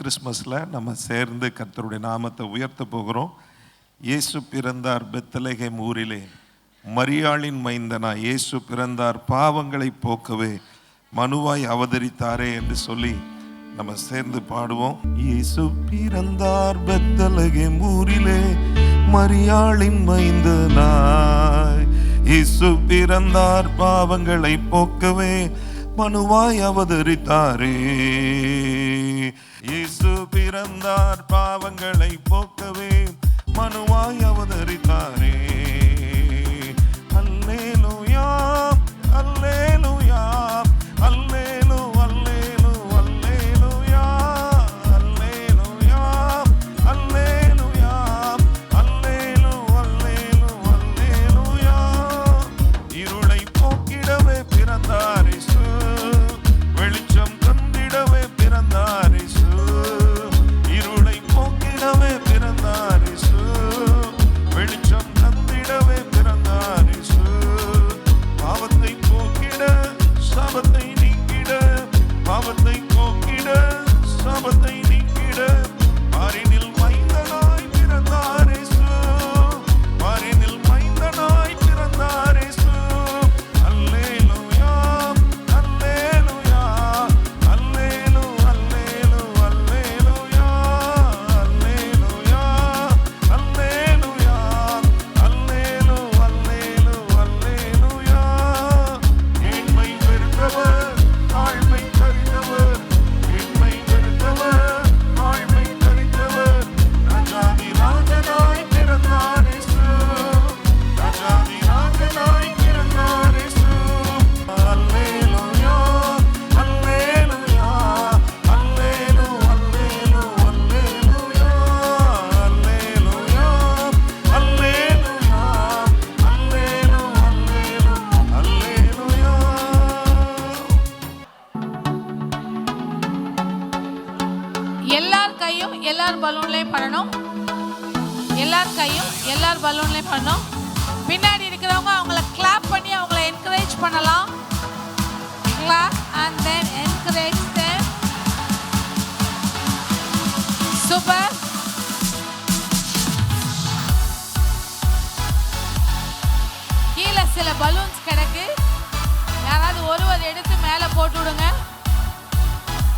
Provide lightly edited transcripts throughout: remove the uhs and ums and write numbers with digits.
கிறிஸ்மஸில் நம்ம சேர்ந்து கர்த்தருடைய நாமத்தை உயர்த்த போகிறோம். இயேசு பிறந்தார் பெத்லகேம் ஊரிலே, மரியாளின் மைந்தனா இயேசு பிறந்தார் பாவங்களை போக்கவே, மனுவாய் அவதரித்தாரே என்று சொல்லி நம்ம சேர்ந்து பாடுவோம். இயேசு பிறந்தார் பெத்லகேம் ஊரிலே, மரியாளின் மைந்தனாய். இயேசு பிறந்தார் பாவங்களை போக்கவே, மனுவாய் அவதரித்தாரே. இயேசு பிறந்தார் பாவங்களை போக்கவே, மனுவாய் அவதரித்தாரே. அல்லேலூயா அல்லேலூயா அல்லேலூ அல்லேலூ அல்லேலூயா அல்லேலூயா அல்லேலூயா அல்லேலூ அல்லேலூ அல்லேலூயா. இருளை போக்கிடவே பிறந்தார் இயேசு, வெளிச்சம் தந்திடவே பிறந்தார் இயேசு. இருளை போக்கிடவே பிறந்தார் இயேசு, வெளிச்சம் தந்திடவே பிறந்தார் இயேசு. பாவத்தை போக்கிட சாபத்தை நீக்கிட, பாவத்தை போக்கிட சாபத்தை நீக்கிட, மாறினில் மைந்தனாய் பிறந்தார் இயேசு, மாறினில் மைந்தனாய் பிறந்தார் இயேசு. அல்லேலூயா அல்லேலூயா அல்லேலூ அல்லேலூ அல்லேலூயா அல்லேலூயா அல்லேலூயா அல்லேலூ அல்லேலூ அல்லேலூயா. ஏழ்மை வெறுத்தவர் தாழ்மை தரித்தவர், ஏழ்மை வெறுத்தவர் தாழ்மை தரித்தவர், ராஜாதி ராஜனாய் பிறந்தார் இயேசு, ராஜாதி ராஜனாய் பிறந்தார் இயேசு. அல்லேலூயா அல்லேலூயா அல்லேலூ அல்லேலூ அல்லேலூயா அல்லேலூயா அல்லேலூயா அல்லேலூ அல்லேலூ அல்லேலூயா. எல்லார் கையும் எல்லார் பலூன்லையும் பண்ணணும். எல்லார் கையும் எல்லார் பலூன்லையும் பண்ணணும். பின்னாடி இருக்கிறவங்க அவங்கள கிளாப் பண்ணி அவங்கள என்கரேஜ் பண்ணலாம். Clap and then encourage them. Super. கீழே சில பலூன்ஸ் கிடக்கு, யாராவது ஒருவர் எடுத்து மேலே போட்டு விடுங்க.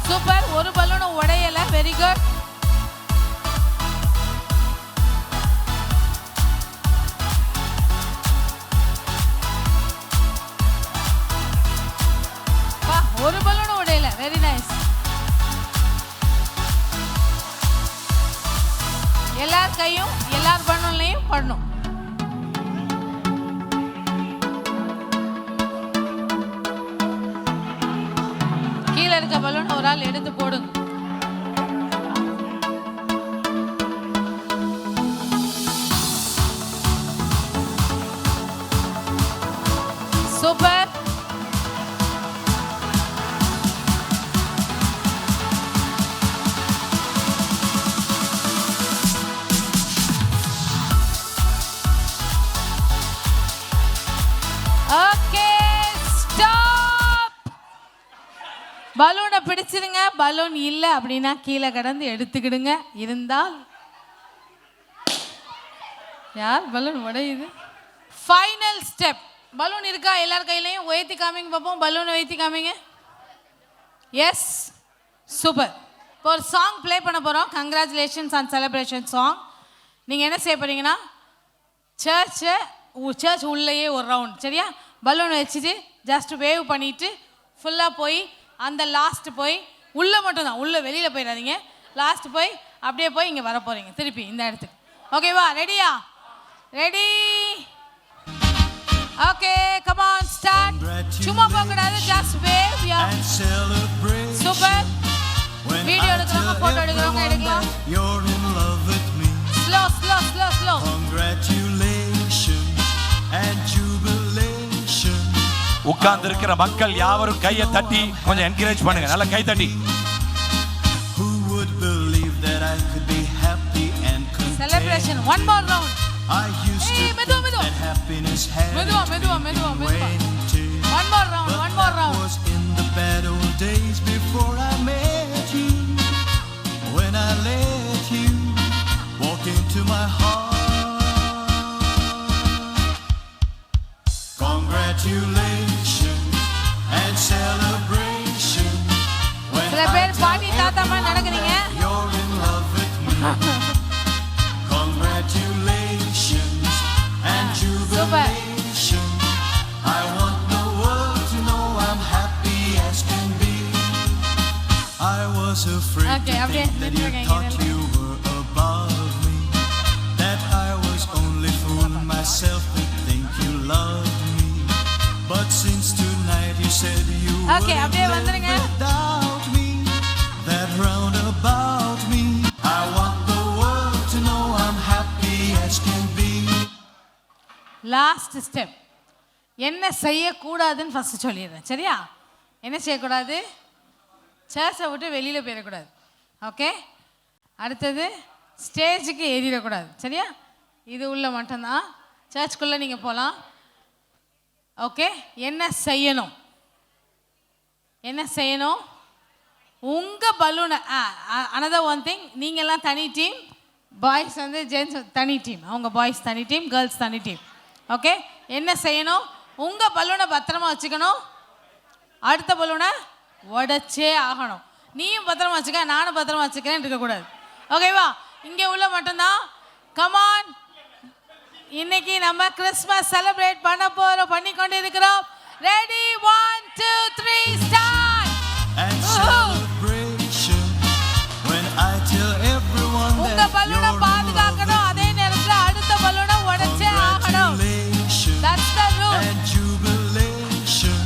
சூப்பர். ஒரு பலூனும் உடையல. Very good. ஒரு பலூனும் உடையல. Very nice. எல்லார் கையும் எல்லார் பலூன்லையும் பண்ணணும். கீழே இருக்க பலூன் ஒரு ஆள் எடுத்து போடுங்க. சூப்பர். Okay, stop. பலூனை பிடிச்சிருங்க. பலூன் இல்லை அப்படின்னா கீழே கிடந்து எடுத்துக்கிடுங்க. இருந்தால் யார் பலூன் உடையுது? Final step. பலூன் இருக்கா எல்லார் கையிலையும்? உயர்த்தி காமிங்க பார்ப்போம். பலூன் உயர்த்தி காமிங்க. Yes, super. இப்போ ஒரு சாங் ப்ளே பண்ண போகிறோம். Congratulations and celebration song. நீங்கள் என்ன செய்ய போகிறீங்கன்னா, சர்ச் உள்ளேயே ஒரு ரவுண்ட், சரியா? பலூன் வச்சுட்டு ஜஸ்ட் வேவ் பண்ணிவிட்டு ஃபுல்லாக போய் அந்த லாஸ்ட் போய் உள்ளே மட்டும்தான், உள்ளே வெளியில் போயிடாதீங்க. லாஸ்ட் போய் அப்படியே போய் இங்கே வர போகிறீங்க திருப்பி இந்த இடத்துக்கு. ஓகேவா? ரெடியா? Ready? Okay, come on, start. சும்மா போகக்கூடாது, ஜஸ்ட் வேவ். யா, சூப்பர். வீடியோ எடுக்கிறவங்க, ஃபோட்டோ எடுக்கிறவங்க எடுக்கலாம். Slow slow slow slow. உட்கார்ந்து இருக்கிற மக்கள் யாவரும் கையை தட்டி கொஞ்சம் என்கரேஜ் பண்ணுங்க. நல்லா கை தட்டி. செலிப்ரேஷன். One more round. மெதுவா மெதுவா மெதுவா மெதுவா மெதுவா மெதுவா. One more round, one more round. Congratulations and celebration. When சில பேர் பாட்டி தாத்தா மாதிரி நடக்குறீங்க. you're in love with me. Congratulations and jubilation. I want the world to know I'm happy as can be. I was afraid Okay, to அப்படியே think that you நின்னுங்க, thought you were above me, that I was only fooling myself to think you loved me. But since tonight you said you Okay, wouldn't அப்படியே live வந்துருங்க. without me, that round about me, I want the world to know I'm happy as can be. Last step. என்ன செய்யக்கூடாதுன்னு first சொல்லிடுறேன், சரியா? என்ன செய்யக்கூடாது? சர்ச்சை விட்டு வெளியில் போயிடக்கூடாது. ஓகே, அடுத்தது ஸ்டேஜுக்கு ஏறிடக்கூடாது, சரியா? இது உள்ள மட்டும்தான், சர்ச்சுக்குள்ளே நீங்கள் போகலாம். ஓகே, என்ன செய்யணும்? என்ன செய்யணும்? உங்கள் பலூனை அனதர் ஒன் திங், நீங்கள்லாம் தனி டீம், பாய்ஸ் வந்து ஜென்ஸ் தனி டீம், அவங்க பாய்ஸ் தனி டீம், கேர்ள்ஸ் தனி டீம். ஓகே, என்ன செய்யணும்? உங்கள் பலூனை பத்திரமா வச்சுக்கணும். அடுத்த பலூனை உடச்சே ஆகணும். நீயும் பத்திரமா வச்சுக்க, நானும் பத்திரமா வச்சுக்கிறேன் இருக்கக்கூடாது. ஓகேவா? இங்கே உள்ள மட்டும்தான். கமான், இன்னைக்கு நம்ம கிறிஸ்மஸ் செலிப்ரேட் பண்ணி கொண்டு இருக்கிறோம். Ready, 1 2 3 start. And celebration when I tell everyone உங்க that பலூனை you're in love பாதுகாக்கணும், அதே நேரத்துல அடுத்த பலூனை உடைச்சே ஆகணும். Congratulations That's the rule. and jubilation.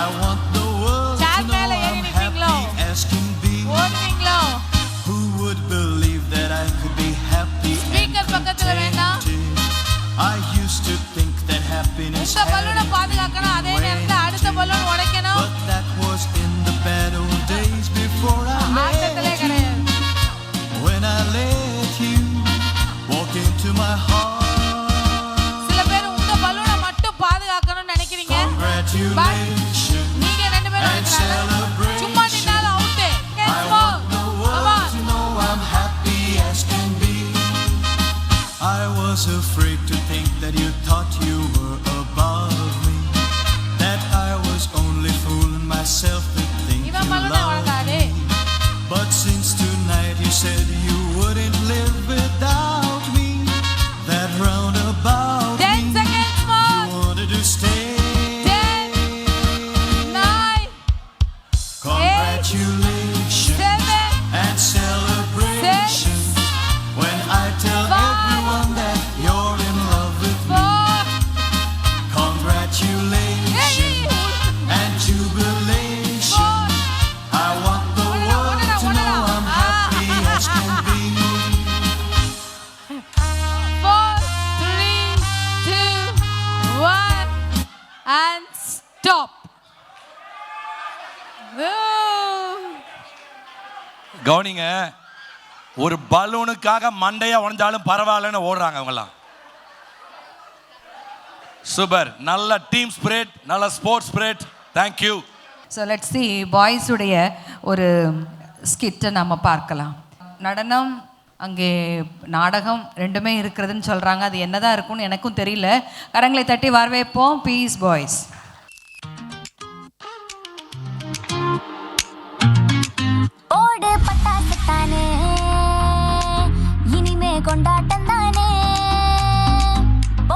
I want the world to Chair know மேல ஏறி I'm நிப்பீங்களோ? happy as can be. ஓடுவீங்களோ? Who would believe that I could be happy and Speaker பக்கத்துல வேண்டாம். contented? I used to think that happiness உங்க பலூனை பாதுகாக்கணும், அதே நேரத்துல அடுத்த பலூன் உடைக்கணும். but that was in the bad old days before I ஆட்டத்திலே met கிடையாது. you. When I let you walk into my heart. சில பேர் உங்க பலூனை மட்டும் பாதுகாக்கணும்னு நினைக்கிறீங்க. Congratulations நீங்க ரெண்டு பேரும் and இருக்கிறாங்க. சும்மா நின்னாலும் out. I want the world to know I'm happy as can be. I was afraid to think that you thought you were above me, that I was only fooling myself to think you இவன் பலூனை loved உடைக்காதே. me. But since tonight you said you wouldn't live without me, that roundabout 10 me, seconds more. you wanted to stay. 10 9 Congratulations 7 and celebration when I tell 5 everyone that you're in love with me. 4 Congratulations and jubilation. 4 I want the world to know I'm happy as can be. 4 3 2 1 and stop. கவனிங்க, ஒரு பலூனுக்காக மண்டையா உடைஞ்சாலும் பரவாயில்லன்னு ஓடுறாங்க அவங்கலாம். Super, நல்ல team spirit, நல்ல sports spirit. Thank you. So let's see பாய்ஸுடைய ஒரு ஸ்கிட்டை நம்ம பார்க்கலாம். நடனம், அங்கே நாடகம் ரெண்டுமே இருக்கிறதுன்னு சொல்கிறாங்க. அது என்னதான் இருக்கும்னு எனக்கும் தெரியல. கரங்களை தட்டி வரவேற்போம் பீஸ் பாய்ஸ். ஓடு பட்டாசு தானே, இனிமே கொண்டாட்டம் தானே.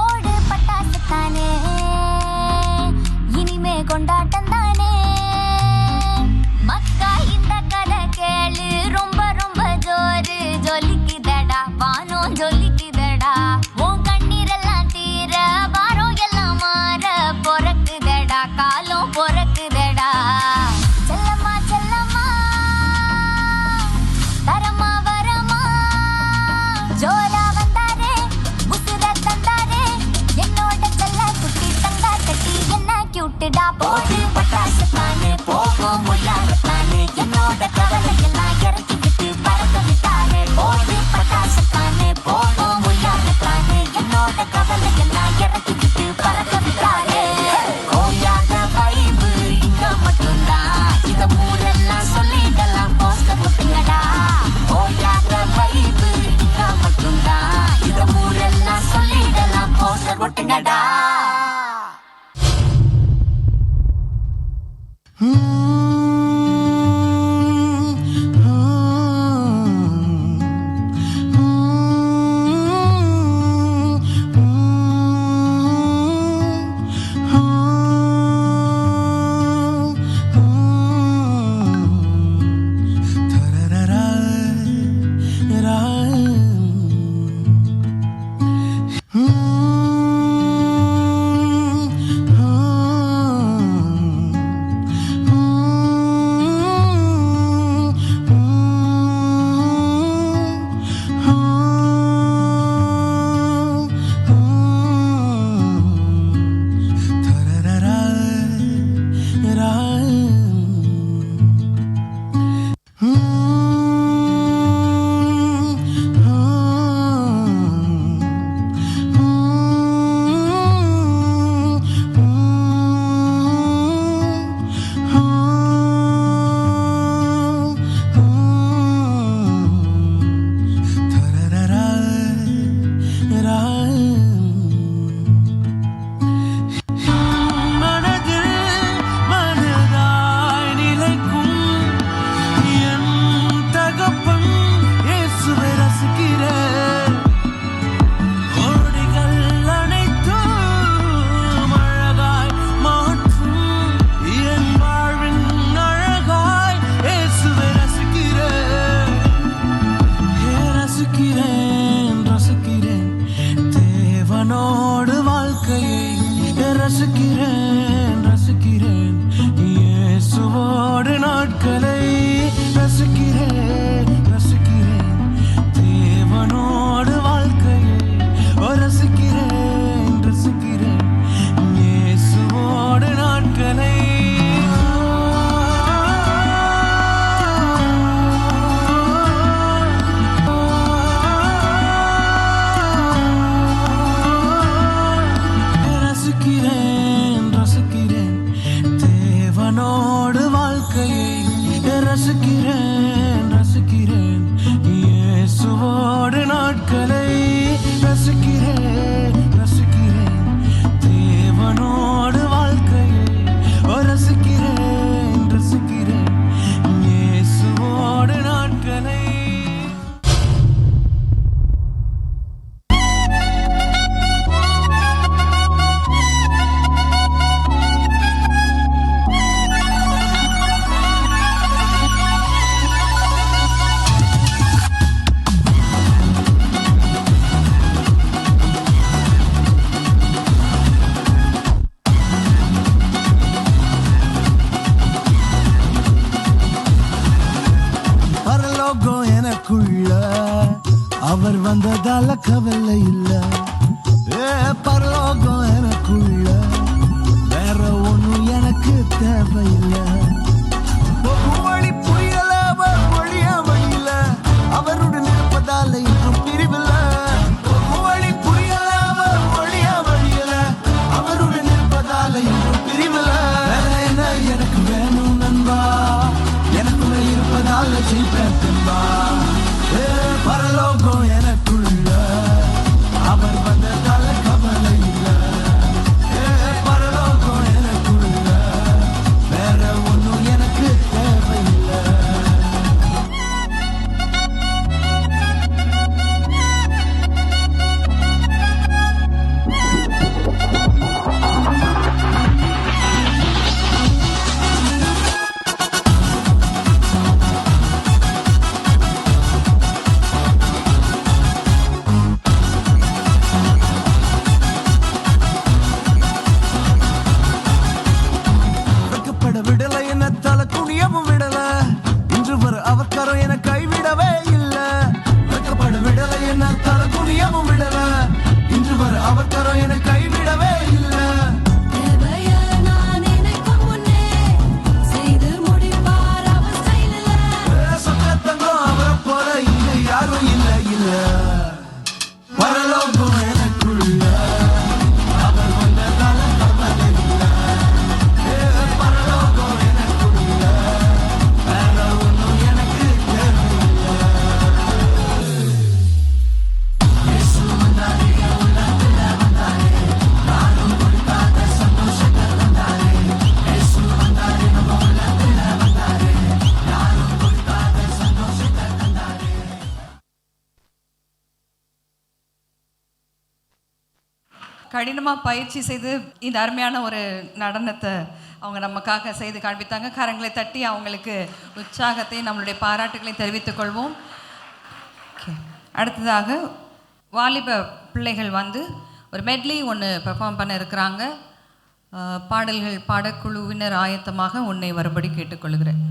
ஓடு பட்டாசு தானே, இனிமே கொண்டாட்டம் தானே. மக்கா இந்த கதை கேளு, ரொம்ப ரொம்ப ஜோரு. ஜொலிக்குதடா வானம், ஜொலிக்குதடா. உன் கண்ணீரெல்லாம் தீர, வாரம் எல்லாம் மாற. பொறக்குதடா காலம், பொறக்குதடா. செல்லம்மா செல்லம்மா தரம் தேவனோடு வாழ்க்கையை ரசிக்கிறேன் ரசிக்கிறேன் இயேசுவோடு நாட்களை ரசிக்கிறேன் ரசிக்கிறேன் தேவனோடு வாழ்க்கையை ரசிக்கிறேன் ரசிக்கிறேன் இயேசுவோடு நாட்களை ரசிக்கிறேன் ரசிக்கிறேன் தேவனோடு வாழ்க்கையை ரசிக்கிறேன் ரசிக்கிறேன் இயேசுவோடு நாட்களை ரசிக்கிறேன் ரசிக்கிறேன் தேவனோடு வாழ்க்கையை ரசிக்கிறேன் ரசிக்கிறேன் இயேசுவோடு நாட்களை பரலோகம் எனக்குள்ள அவர் வந்ததால கவலை இல்ல பரலோகம் எனக்குள்ள வேற ஒண்ணும் எனக்கு தேவையில்லை வழி புரியல அவர் வழியா வழியில அவருடன் இருப்பதால இன்னும் பிரிவில்ல வழி புரியல அவர் வழியா வழியில அவருடன் இருப்பதால இன்னும் பிரிவில்ல என்ன எனக்கு வேணும் நண்பா எனக்குள்ள இருப்பதால ஜெயிப்பேன் பின்பா பரலோகம் எனக்குள்ள அவர் வந்ததால கவலை இல்ல பரலோகம் எனக்குள்ள வேற ஒண்ணும் எனக்கு தேவையில்லை வெட்கப்பட விடல என்ன தலை குனியவும் விடல இன்று வர அவர்காரம் என கைவிடவே இல்ல வெட்கப்பட விடல என்ன தலை குனியவும் விடல இன்று வர அவர்காரம் என கைவிடவே இல்ல சத்தத்தங்கம் அவரை போல இங்க யாரும் இல்ல இல்ல பரலோகம் எனக்குள்ள அவர் வந்ததால கவலை இல்ல பரலோகம் எனக்குள்ள வேற ஒண்ணும் எனக்கு தேவையில்லை இயேசு வந்தாரே உள்ளத்துல வந்தாரே யாரும் கொடுக்காத சந்தோஷத்தை தந்தாரே இயேசு வந்தாரே நம்ம உள்ளத்துல வந்தாரே யாரும் கொடுக்காத சந்தோஷத்தை தந்தாரே கடினமாக பயிற்சி செய்து இந்த அருமையான ஒரு நடனத்தை அவங்க நமக்காக செய்து காண்பித்தாங்க. கரங்களை தட்டி அவங்களுக்கு உற்சாகத்தை நம்மளுடைய பாராட்டுகளையும் தெரிவித்துக் கொள்வோம். அடுத்ததாக வாலிப பிள்ளைகள் வந்து ஒரு மெட்லி ஒன்று பெர்ஃபார்ம் பண்ண இருக்கிறாங்க. பாடல்கள் பாடக்குழுவினர் ஆயத்தமாக உன்னை வரும்படி கேட்டுக்கொள்கிறேன்.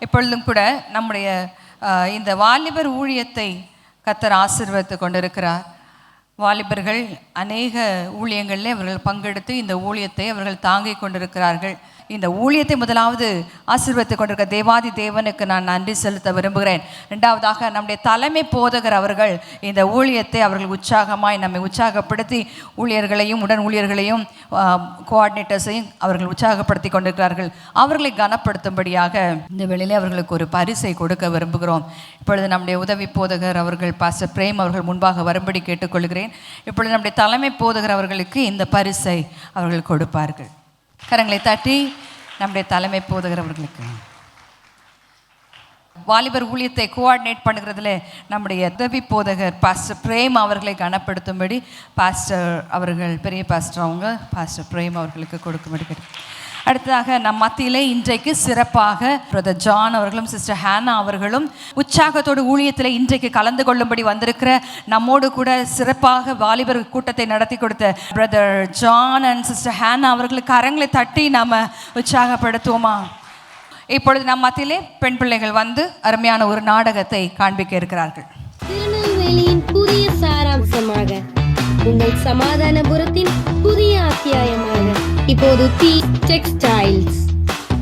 இப்பொழுதும் கூட நம்முடைய இந்த வாலிபர் ஊழியத்தை கர்த்தர் ஆசீர்வதித்து கொண்டிருக்கிறார். வாலிபர்கள் அநேக ஊழியங்களில் அவர்கள் பங்கெடுத்து இந்த ஊழியத்தை அவர்கள் தாங்கிக் கொண்டிருக்கிறார்கள். இந்த ஊழியத்தை முதலாவது ஆசீர்வதித்து கொண்டிருக்க தேவாதி தேவனுக்கு நான் நன்றி செலுத்த விரும்புகிறேன். ரெண்டாவதாக நம்முடைய தலைமை போதகர் அவர்கள் இந்த ஊழியத்தை அவர்கள் உற்சாகமாய் நம்மை உற்சாகப்படுத்தி ஊழியர்களையும் உடன் ஊழியர்களையும் கோஆர்டினேட்டர்ஸையும் அவர்கள் உற்சாகப்படுத்தி கொண்டிருக்கிறார்கள். அவர்களை கனப்படுத்தும்படியாக இந்த வேளையிலே அவர்களுக்கு ஒரு பரிசை கொடுக்க விரும்புகிறோம். இப்பொழுது நம்முடைய உதவி போதகர் அவர்கள் பாஸ்டர் பிரேம் அவர்கள் முன்பாக வரும்படி கேட்டுக்கொள்கிறேன். இப்பொழுது நம்முடைய தலைமை போதகர் அவர்களுக்கு இந்த பரிசை அவர்கள் கொடுப்பார்கள். கரங்களை தட்டி நம்முடைய தலைமை போதகர் அவர்களுக்கு. வாலிபர் ஊழியத்தை கோஆர்டினேட் பண்ணுகிறதுல நம்முடைய உதவி போதகர் பாஸ்டர் பிரேம் அவர்களை கனப்படுத்தும்படி பாஸ்டர் அவர்கள் பெரிய பாஸ்டர் அவங்க பாஸ்டர் பிரேம் அவர்களுக்கு கொடுக்கும்படி கேட்டு. அடுத்ததாக நம் மத்தியிலே இன்றைக்கு சிறப்பாக பிரதர் ஜான் அவர்களும் சிஸ்டர் ஹேனா அவர்களும் உற்சாகத்தோடு ஊழியத்தில் இன்றைக்கு கலந்து கொள்ளும்படி வந்திருக்கிற நம்மோடு கூட சிறப்பாக வாலிபர் கூட்டத்தை நடத்தி கொடுத்த பிரதர் ஜான் அண்ட் சிஸ்டர் ஹேனா அவர்களுக்கு கரங்களை தட்டி நாம் உற்சாகப்படுத்துவோமா? இப்பொழுது நம் மத்தியிலே பெண் பிள்ளைகள் வந்து அருமையான ஒரு நாடகத்தை காண்பிக்க இருக்கிறார்கள். திருநெல்வேலியின் புதிய சாராம்சமாக உங்கள் சமாதானபுரத்தின் புதிய அத்தியாயமாக இப்போது பீஸ் டெக்ஸ்டைல்ஸ்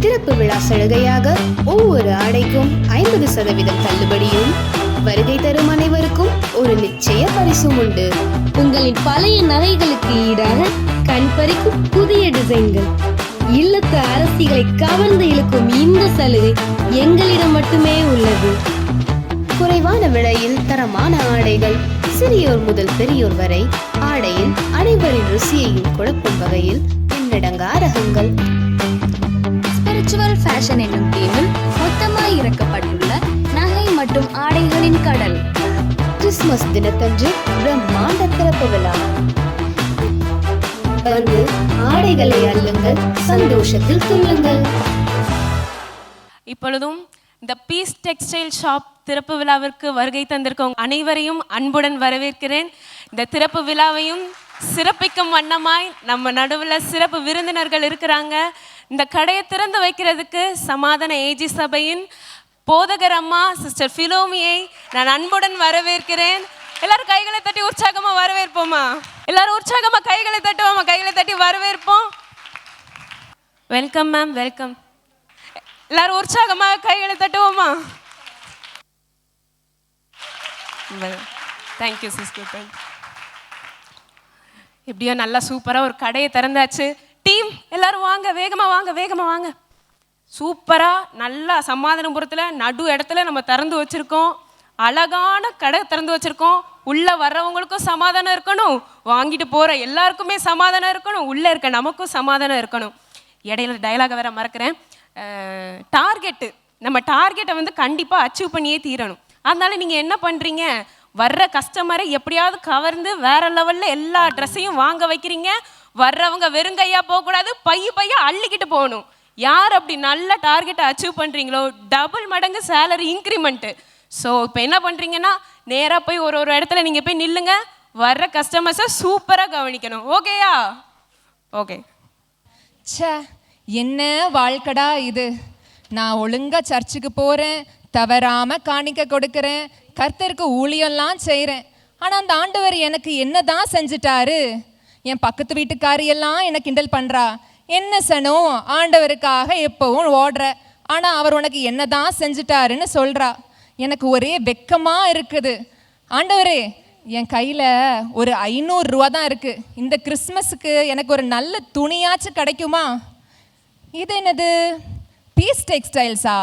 திறப்பு விழா சலுகையாக ஒவ்வொரு ஆடைக்கும் 50% தள்ளுபடியும், வருகை தரும் அனைவருக்கும் ஒரு நிச்சய பரிசும் உண்டு. உங்களின் பழைய நகைகளுக்கு ஈடாக கண் பறிக்கும் புதிய டிசைன்கள், இல்லத்து அரசிகளை கவர்ந்து இழுக்கும் இந்த சலுகை எங்களிடம் மட்டுமே உள்ளது. குறைவான விலையில் தரமான ஆடைகள், சிறியோர் முதல் பெரியோர் வரை ஆடையில் அனைவரின் ருசியையும் குழப்பும் வகையில் எண்ணடங்கா ரகங்கள். ஸ்பிரிச்சுவல் ஃபேஷன் என்னும் தீமில் மொத்தமாய் இறக்கப்பட்டுள்ள நகை மற்றும் ஆடைகளின் கடல். கிறிஸ்துமஸ் தினத்தன்று பிரம்மாண்ட திறப்பு விழா. வந்து ஆடைகளை அள்ளுங்கள், சந்தோஷத்தில் துள்ளுங்கள். இப்பொழுதும் இந்த பீஸ் டெக்ஸ்டைல் ஷாப் திறப்பு விழாவிற்கு வருகை தந்திருக்கும் அனைவரையும் அன்புடன் வரவேற்கிறேன். இந்த திறப்பு விழாவையும் சிறப்பிக்கும் வண்ணமாய் நம்ம நடுவில் சிறப்பு விருந்தினர்கள் இருக்கிறாங்க. இந்த கடையை திறந்து வைக்கிறதுக்கு சமாதான ஏஜி சபையின் போதகர் அம்மா சிஸ்டர் ஃபிலோமியை நான் அன்புடன் வரவேற்கிறேன். எல்லாரும் கைகளை தட்டி உற்சாகமாக வரவேற்போமா? எல்லாரும் உற்சாகமாக கைகளை தட்டுவோமா? கைகளை தட்டி வரவேற்போம். Welcome ma'am, welcome. எல்லாரும் உற்சாகமாக கைகளை தட்டுவோமா? Thank you sister. எப்படியோ நல்லா சூப்பராக ஒரு கடையை திறந்தாச்சு. டீம் எல்லாரும் வாங்க, வேகமாக வாங்க, வேகமாக வாங்க. சூப்பராக நல்லா சமாதானபுரத்தில் நடு இடத்துல நம்ம திறந்து வச்சுருக்கோம். அழகான கடை திறந்து வச்சுருக்கோம். உள்ளே வர்றவங்களுக்கும் சமாதானம் இருக்கணும், வாங்கிட்டு போகிற எல்லாருக்குமே சமாதானம் இருக்கணும், உள்ளே இருக்க நமக்கும் சமாதானம் இருக்கணும். இடையில டயலாக வேற மறக்கிறேன். டார்கெட்டு, நம்ம டார்கெட்டை வந்து கண்டிப்பாக அச்சீவ் பண்ணியே தீரணும். அதனால நீங்கள் என்ன பண்ணுறீங்க, வர்ற கஸ்டமரை எப்படியாவது கவர்ந்து வேற லெவலில் எல்லா ட்ரெஸ்ஸையும் வாங்க வைக்கிறீங்க. வர்றவங்க வெறுங்கையாக போகக்கூடாது, பைய அள்ளிக்கிட்டு போகணும். யார் அப்படி நல்ல டார்கெட்டை அச்சீவ் பண்ணுறீங்களோ டபுள் மடங்கு சேலரி இன்க்ரிமெண்ட்டு. ஸோ இப்போ என்ன பண்ணுறீங்கன்னா, நேராக போய் ஒரு இடத்துல நீங்கள் போய் நில்லுங்க, வர்ற கஸ்டமர்ஸை சூப்பராக கவனிக்கணும். ஓகேயா? ஓகே. ச்சே, என்ன வாழ்க்கடா இது. நான் ஒழுங்காக சர்ச்சுக்கு போகிறேன், தவறாமல் காணிக்க கொடுக்குறேன், கர்த்தருக்கு ஊழியெல்லாம் செய்கிறேன். ஆனால் அந்த ஆண்டவர் எனக்கு என்ன தான் செஞ்சிட்டாரு? என் பக்கத்து வீட்டுக்காரியெல்லாம் என்னை கிண்டல் பண்ணுறா. என்ன சனோ, ஆண்டவருக்காக எப்பவும் ஓடுற, ஆனால் அவர் உனக்கு என்ன தான் செஞ்சிட்டாருன்னு சொல்கிறா. எனக்கு ஒரே வெக்கமாக இருக்குது. ஆண்டவரே, என் கையில் ஒரு 500 ரூபா தான் இருக்குது. இந்த கிறிஸ்மஸுக்கு எனக்கு ஒரு நல்ல துணியாச்சும் கிடைக்குமா? இது என்னது, பீஸ் டெக்ஸ்டைல்ஸா?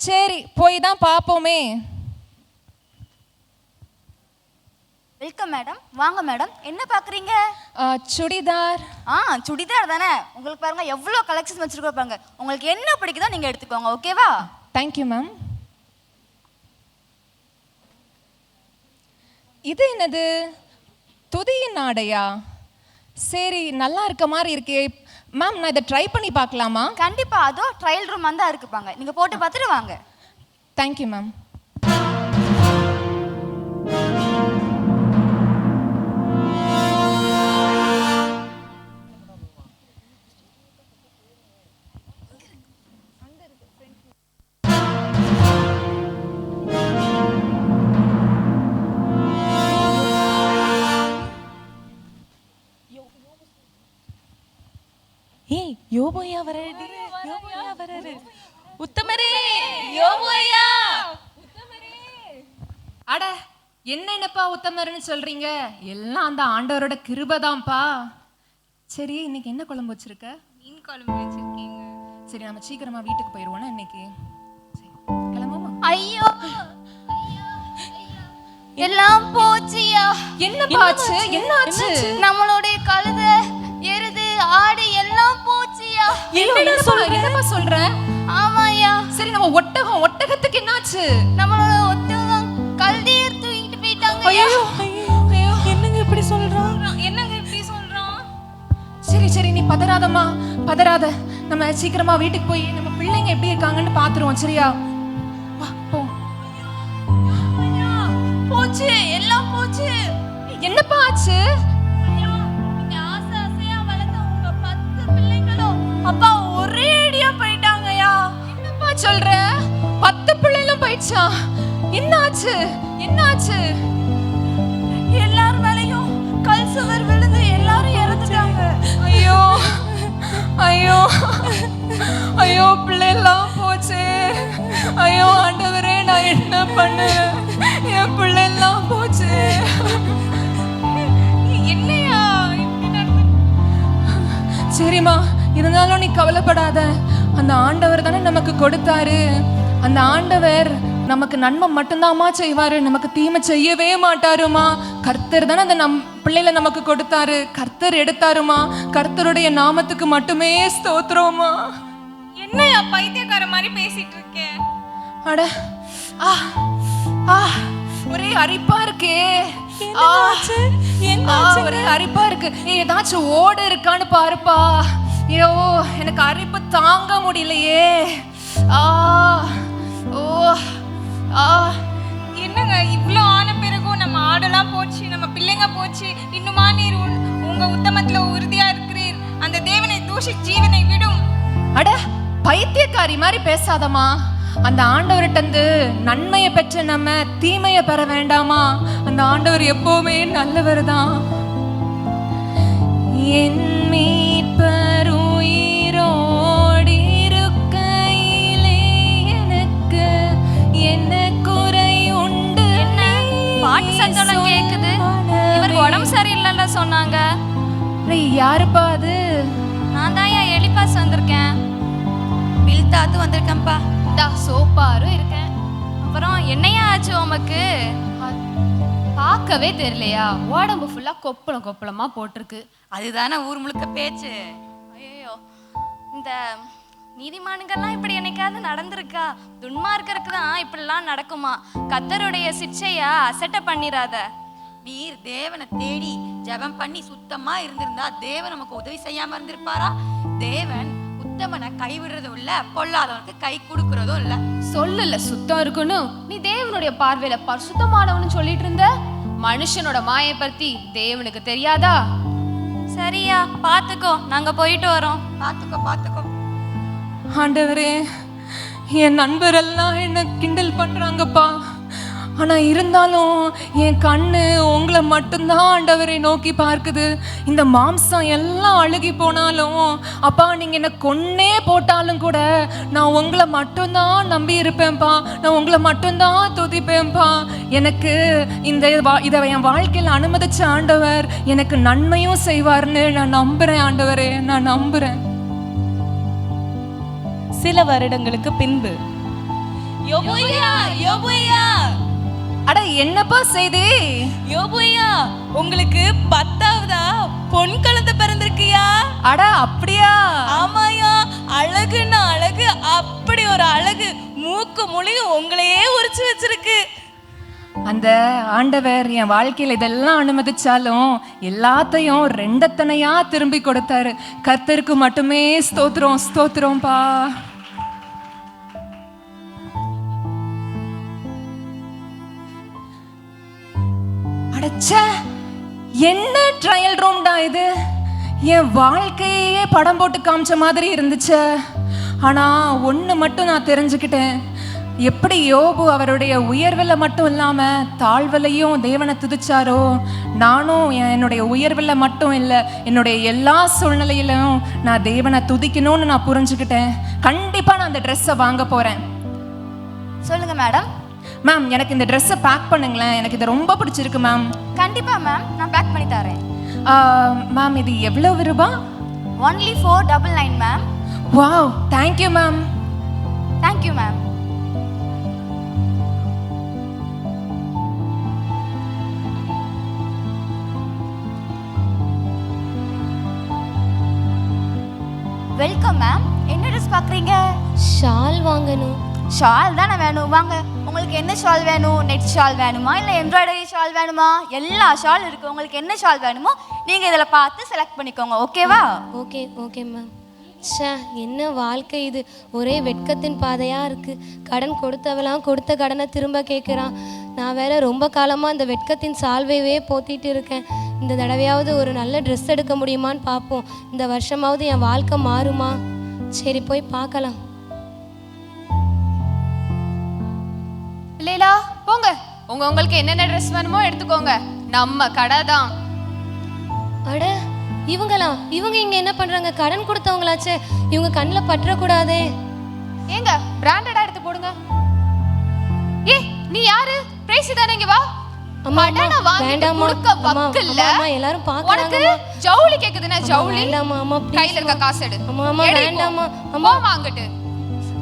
சரி, போய் தான் பார்ப்போமே. Welcome madam. வாங்க மேடம், என்ன பார்க்குறீங்க? சுடிதார். சுடிதார் தானே? உங்களுக்கு பாருங்க எவ்வளோ கலெக்ஷன்ஸ் வச்சுருக்கோம் பாருங்க. உங்களுக்கு என்ன பிடிக்குதோ நீங்கள் எடுத்துக்கோங்க, ஓகேவா? Thank you ma'am. இது என்னது, துதியின் ஆடையா? சரி, நல்லா இருக்க மாதிரி இருக்கே மேம். நான் இதை ட்ரை பண்ணி பார்க்கலாமா? கண்டிப்பாக, அதோ ட்ரையல் ரூம் வந்தால் இருக்குப்பாங்க, நீங்கள் போட்டு பார்த்துட்டு வாங்க. Thank you ma'am. உத்தமரே யோபோயா. அட என்னப்பா உத்தமர்னு சொல்றீங்க? எல்லாம் அந்த ஆண்டவரோட கிருபைதான்ப்பா. சரி, இன்னைக்கு என்ன குழம்பு வச்சிருக்க? மீன் குழம்பு வச்சிருக்கீங்க. சரி, நம்ம சீக்கிரமா வீட்டுக்கு போயிடுவோம் இன்னைக்கு. சரி, கிளம்புமா? ஐயோ எல்லாம் போச்சியா. என்னப்பா ஆச்சு? என்னாச்சு? நம்மளுடைய கழுத, எருது, ஆடு எல்லாம் போச்சியா. என்னப்பா சொல்ற? ஆமாயா. சரி, நம்ம ஒட்டகத்துக்கு என்னாச்சு? நம்மளோட ஒட்டகம் கழுதையர் தூக்கிட்டு போயிட்டாங்க. என்னங்க இப்படி சொல்றான்? என்னங்க இப்படி சொல்றான்? சரி, நீ பதறாத. நம்ம சீக்கிரமா வீட்டுக்கு போய் நம்ம பிள்ளைங்க எப்படி இருக்காங்கன்னு பாத்துருவோம். சரியா? வா, போ. போச்சு, எல்லாம் போச்சு. என்னப்பா ஆச்சு? நீங்க ஆசை ஆசையா வளர்த்த உங்க 10 பிள்ளைங்களும் அப்பா ஒரே அடியா போயிட்டாங்கயா. என்னப்பா சொல்ற? 10 பிள்ளைகளும் போயிடுச்சா? என்னாச்சு? எல்லார் மேலயும் கல் சுவர் விழுந்து எல்லாரும் இறந்துட்டாங்க. ஐயோ, பிள்ளைலாம் போச்சு. ஐயோ ஆண்டவரே, நான் என்ன பண்ணுவேன்? என் பிள்ளைலாம் போச்சு. என்னையா சரிம்மா, இருந்தாலும் நீ கவலைப்படாத. அந்த ஆண்டவர் தானே நமக்கு கொடுத்தாரு. அந்த ஆண்டவர் நமக்கு நன்மை மட்டும்தாம்மா செய்வாரு, நமக்கு தீமை செய்யவே மாட்டாருமா. கர்த்தர் தானே அந்த பிள்ளைல நமக்கு கொடுத்தாரு, கர்த்தர் எடுத்தாருமா. கர்த்தருடைய நாமத்துக்கு மட்டுமே ஸ்தோத்திரமா. என்னையா பைத்தியக்கார மாதிரி பேசிட்டு இருக்கேன்? அட ஒரே அரிப்பா இருக்கே. ஒரே அரிப்பா இருக்கு. ஏதாச்சும் ஓடு இருக்கான்னு பாருப்பா. ஐயோ, எனக்கு அரிப்பு தாங்க முடியலையே. என்னங்க இவ்ளோ ஆன பிறகும் நம்ம ஆடெல்லாம் போச்சு, நம்ம பிள்ளைங்க போச்சு, இன்னுமா நீர் உங்க உத்தமத்துல உறுதியா இருக்கிறீர்? அந்த தேவனை தூஷி ஜீவனை விடும். அட பைத்தியக்காரி மாதிரி பேசாதமா. அந்த ஆண்டவர்கிட்ட நன்மையை பெற்ற நம்ம தீமையை பெற வேண்டாமா? அந்த ஆண்டவர் எப்பவுமே நல்லவர் தான். என் மீட்பர் உயிரோடு இருக்கையிலே எனக்கு என்ன குறை உண்டு? என்ன பாட்டு சத்தம் கேக்குது? இவருக்கு உடம்பு சரியில்லைன்னு சொன்னாங்க. யாருப்பா அது? நான் தான் எலிபாஸ் வந்திருக்கேன். பில்தாத்து வந்திருக்கேன்ப்பா. சோப்பாரும் இருக்கேன். அப்புறம் என்னையா ஆச்சு உமக்கு? பார்க்கவே தெரியலையா? உடம்பு ஃபுல்லா கொப்பளமா போட்டிருக்கு. அதுதானே ஊர் முழுக்க பேச்சு. ஐயோ, இந்த நீதிமான்கள்லாம் இப்படி என்னைக்காவது நடந்திருக்கா? துன்மார்க்கருக்கு தான் இப்படிலாம் நடக்குமா? கர்த்தருடைய சிட்சையா அசட்டை பண்ணிராத. நீர் தேவனை தேடி ஜெபம் பண்ணி சுத்தமா இருந்திருந்தா தேவன் நமக்கு உதவி செய்யாம இருந்திருப்பாரா? தேவன் உத்தமனை கைவிடுறதும் இல்ல, பொல்லாதவனுக்கு கை கொடுக்கறதும் இல்ல. சொல்லல சுத்தம் இருக்கணும். நீ தேவனுடைய பார்வையில பரிசுத்தமானவனு சொல்லிட்டு இருந்த. மனுஷனோட மாயை பத்தி தேவனுக்கு தெரியாதா? சரியா, பாத்துக்கோ, நாங்க போயிட்டு வரோம். பாத்துக்கோ. ஆண்டவரே, என் நண்பரெல்லாம் என்ன கிண்டல் பண்றாங்கப்பா. ஆனா இருந்தாலும் என் கண்ணு உங்களை மட்டும்தான் ஆண்டவரை நோக்கி பார்க்குது. இந்த மாம்சம் எல்லாம் அழுகி போனாலும் அப்பா, நீங்க என்ன கொன்னே போட்டாலும் கூட நான் உங்களை மட்டும்தான் நம்பி இருப்பேன்ப்பா. நான் உங்களை மட்டும்தான் துதிப்பேன்ப்பா. எனக்கு இதை என் வாழ்க்கையில் அனுமதிச்ச ஆண்டவர் எனக்கு நன்மையும் செய்வார்னு நான் நம்புறேன். ஆண்டவரே, நான் நம்புறேன். சில வருடங்களுக்கு பின்பு யோபோயா, அட என்னப்பா செய்தி? யோபோயா, உங்களுக்கு 10ஆவதா பொன் குழந்தை பிறந்திருக்கியா? அட அப்படியா? ஆமாயா, அழகுன்னா அழகு, அப்படி ஒரு அழகு, மூக்கு முழியும் உங்களையே உரிச்சு வச்சிருக்கு. அந்த ஆண்டவர் என் வாழ்க்கையில் இதெல்லாம் அனுமதிச்சாலும் எல்லாத்தையும் ரெண்டத்தனையா திரும்பி கொடுத்தாரு. கர்த்தருக்கு மட்டுமே ஸ்தோத்திரம்ப்பா. அடச்சே, என்ன ட்ரையல் ரூம்டா இது? என் வாழ்க்கையே படம் போட்டு காமிச்ச மாதிரி இருந்துச்சு. ஆனா ஒண்ணு மட்டும் நான் தெரிஞ்சுக்கிட்டேன். எப்படி யோபு அவருடைய உயர்வில் மட்டும் இல்லாமல் தாழ்விலையும் தேவனை துதிச்சாரோ, நானும் என்னுடைய உயர்வில் மட்டும் இல்லை, என்னுடைய எல்லா சூழ்நிலையிலும் நான் தேவனை துதிக்கணும்னு நான் புரிஞ்சுக்கிட்டேன். கண்டிப்பாக நான் அந்த ட்ரெஸ்ஸை வாங்க போகிறேன். சொல்லுங்க மேடம். மேம், எனக்கு இந்த ட்ரெஸ்ஸை பேக் பண்ணுங்களேன், எனக்கு இது ரொம்ப பிடிச்சிருக்கு மேம். கண்டிப்பா மேம், நான் பேக் பண்ணி தரேன். மேம், இது எவ்வளவு ரூபா? Only 499 ma'am. Wow, thank you ma'am. Thank you ma'am. Welcome ma'am. என்ன ட்ரெஸ் பார்க்குறீங்க? ஷால் வாங்கணும். ஷால் தானே வேணும், வாங்க. உங்களுக்கு என்ன ஷால் வேணும்? நெட் ஷால் வேணுமா, இல்லை எம்ப்ராய்டரி ஷால் வேணுமா? எல்லா ஷால் இருக்குது. உங்களுக்கு என்ன ஷால் வேணுமோ நீங்கள் இதில் பார்த்து செலக்ட் பண்ணிக்கோங்க, ஓகேவா? Okay okay ma'am. ஷே, என்ன வாழ்க்கை இது! ஒரே வெட்கத்தின் பாதையாக இருக்குது. கடன் கொடுத்தவெல்லாம் கொடுத்த கடனை திரும்ப கேட்குறான். நான் வேற ரொம்ப காலமாக இந்த வெட்கத்தின் சால்வையே போத்திட்டு இருக்கேன். இந்த தடவையாவது ஒரு நல்ல ட்ரெஸ் எடுக்க முடியுமான்னு பார்ப்போம். இந்த வருஷமாவது என் வாழ்க்கை மாறுமா? சரி, போய் பார்க்கலாம். இல்லைலா, போங்க. உங்களுக்கு என்னென்ன ட்ரெஸ் வேணுமோ எடுத்துக்கோங்க. நம்ம கடை தான். அட, இவங்க இங்க என்ன பண்றாங்க? கடன் கொடுத்தவங்களாச்சே, இவங்க கண்ணில் பற்றக்கூடாதே. ஏங்க, பிராண்டடா எடுத்து போடுங்க. ஏ, நீ யாரு? பிரைஸ் தானே, இங்க வா. அம்மா, வேண்டாமா, எல்லாரும் பாக்குறாங்க. ஜவுளி கேக்குதுன்னா ஜவுளி. வேண்டாமா அம்மா, கையில இருக்க காசு எடு. அம்மா வேண்டாமா அம்மா, வாங்கட்டு.